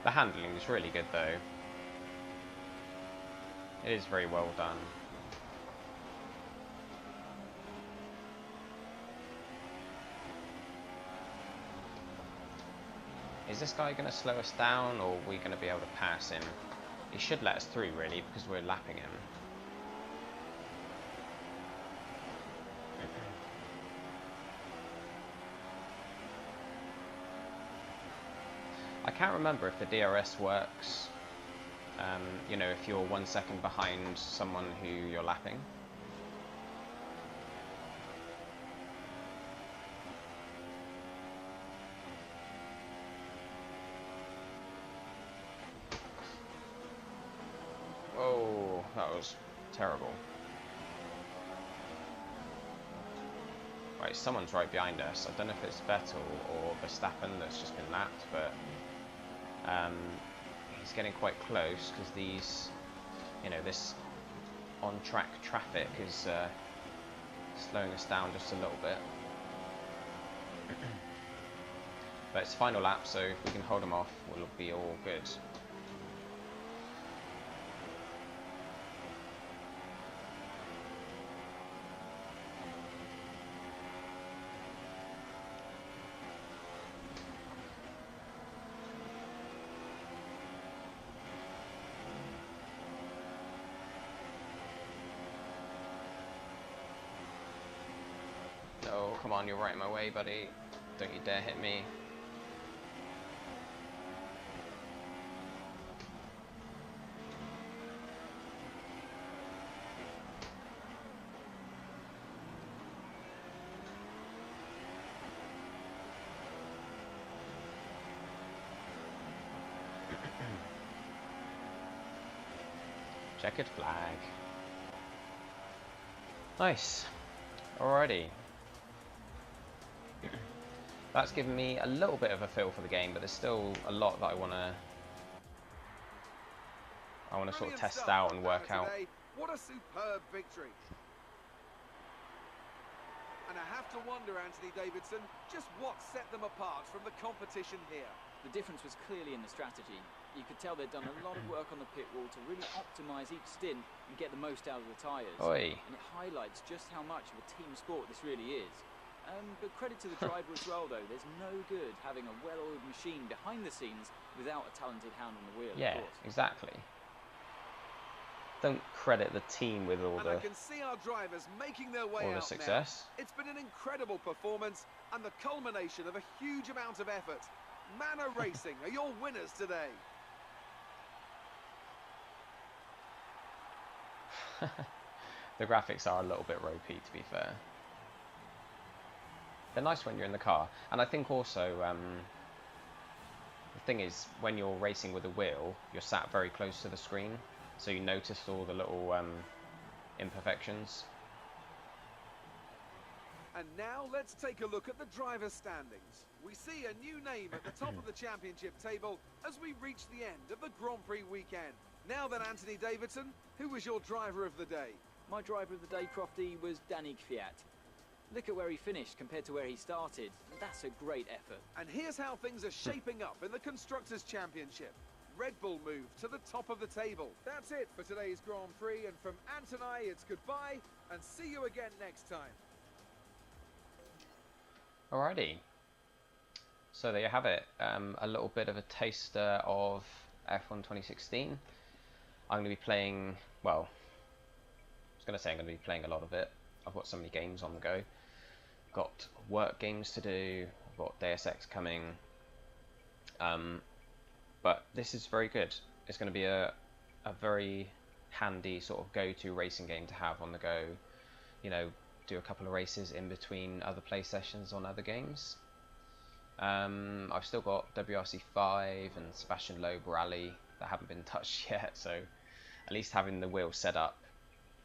The handling is really good though. It is very well done. Is this guy going to slow us down, or are we going to be able to pass him? He should let us through really, because we're lapping him. I can't remember if the DRS works, you know, if you're 1 second behind someone who you're lapping. Oh, that was terrible. Right, someone's right behind us. I don't know if it's Vettel or Verstappen that's just been lapped, but he's getting quite close because these, you know, this on-track traffic is slowing us down just a little bit. But it's final lap, so if we can hold them off, we'll be all good. Oh, come on, you're right in my way, buddy. Don't you dare hit me. Checkered flag. Nice. Alrighty. That's given me a little bit of a feel for the game, but there's still a lot that I want to sort of test out and work out. What a superb victory. And I have to wonder, Anthony Davidson, just what set them apart from the competition here. The difference was clearly in the strategy. You could tell they'd done a lot of work on the pit wall to really optimise each stint and get the most out of the tyres. Oi. And it highlights just how much of a team sport this really is. But credit to the driver as well, though. There's no good having a well-oiled machine behind the scenes without a talented hand on the wheel. Yeah, of course. exactly. Don't credit the team with all I can see our drivers making their way out success. Now. It's been an incredible performance and the culmination of a huge amount of effort. Manor Racing are your winners today. The graphics are a little bit ropey, to be fair. They're nice when you're in the car, and I think also the thing is, when you're racing with a wheel, you're sat very close to the screen, so you notice all the little imperfections. And now let's take a look at the driver's standings. We see a new name at the top of the championship table as we reach the end of the Grand Prix weekend. Now then, Anthony Davidson, who was your driver of the day? My driver of the day, Crofty, was Danny Kvyat. Look at where he finished compared to where he started. That's a great effort. And here's how things are shaping up in the Constructors' Championship. Red Bull move to the top of the table. That's it for today's Grand Prix, and from Ant and I, it's goodbye, and see you again next time. Alrighty. So there you have it. A little bit of a taster of F1 2016. I'm going to be playing, well, I was going to say I'm going to be playing a lot of it. I've got so many games on the go. Got work games to do. I've got Deus Ex coming. But this is very good. It's going to be a very handy sort of go-to racing game to have on the go. You know, do a couple of races in between other play sessions on other games. I've still got WRC 5 and Sebastian Loeb Rally that haven't been touched yet, so at least having the wheel set up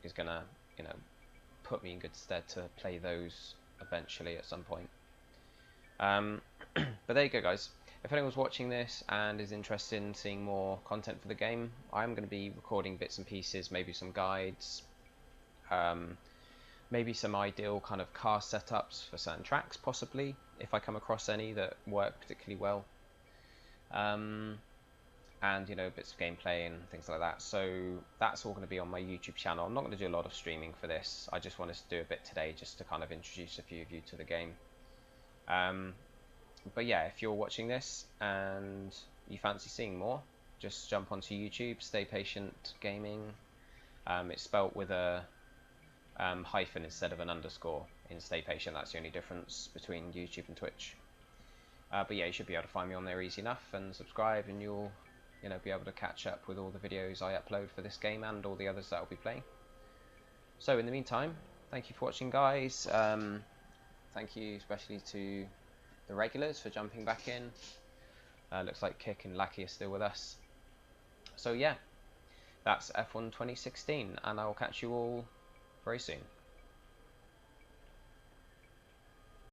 is gonna, you know, put me in good stead to play those eventually at some point. But there you go, guys. If anyone's watching this and is interested in seeing more content for the game, I'm going to be recording bits and pieces, maybe some guides, maybe some ideal kind of car setups for certain tracks, possibly, if I come across any that work particularly well. and you know, bits of gameplay and things like that. So that's all going to be on my YouTube channel. I'm not going to do a lot of streaming for this. I just wanted to do a bit today just to kind of introduce a few of you to the game. But yeah, if you're watching this and you fancy seeing more, just jump onto YouTube, Stay Patient Gaming. It's spelt with a hyphen instead of an underscore in Stay Patient. That's the only difference between YouTube and Twitch. But yeah, you should be able to find me on there easy enough, and subscribe, and you'll be able to catch up with all the videos I upload for this game and all the others that I'll be playing. So in the meantime, thank you for watching, guys. Thank you especially to the regulars for jumping back in. Looks like Kick and Lackey are still with us. So yeah, that's F1 2016, and I will catch you all very soon.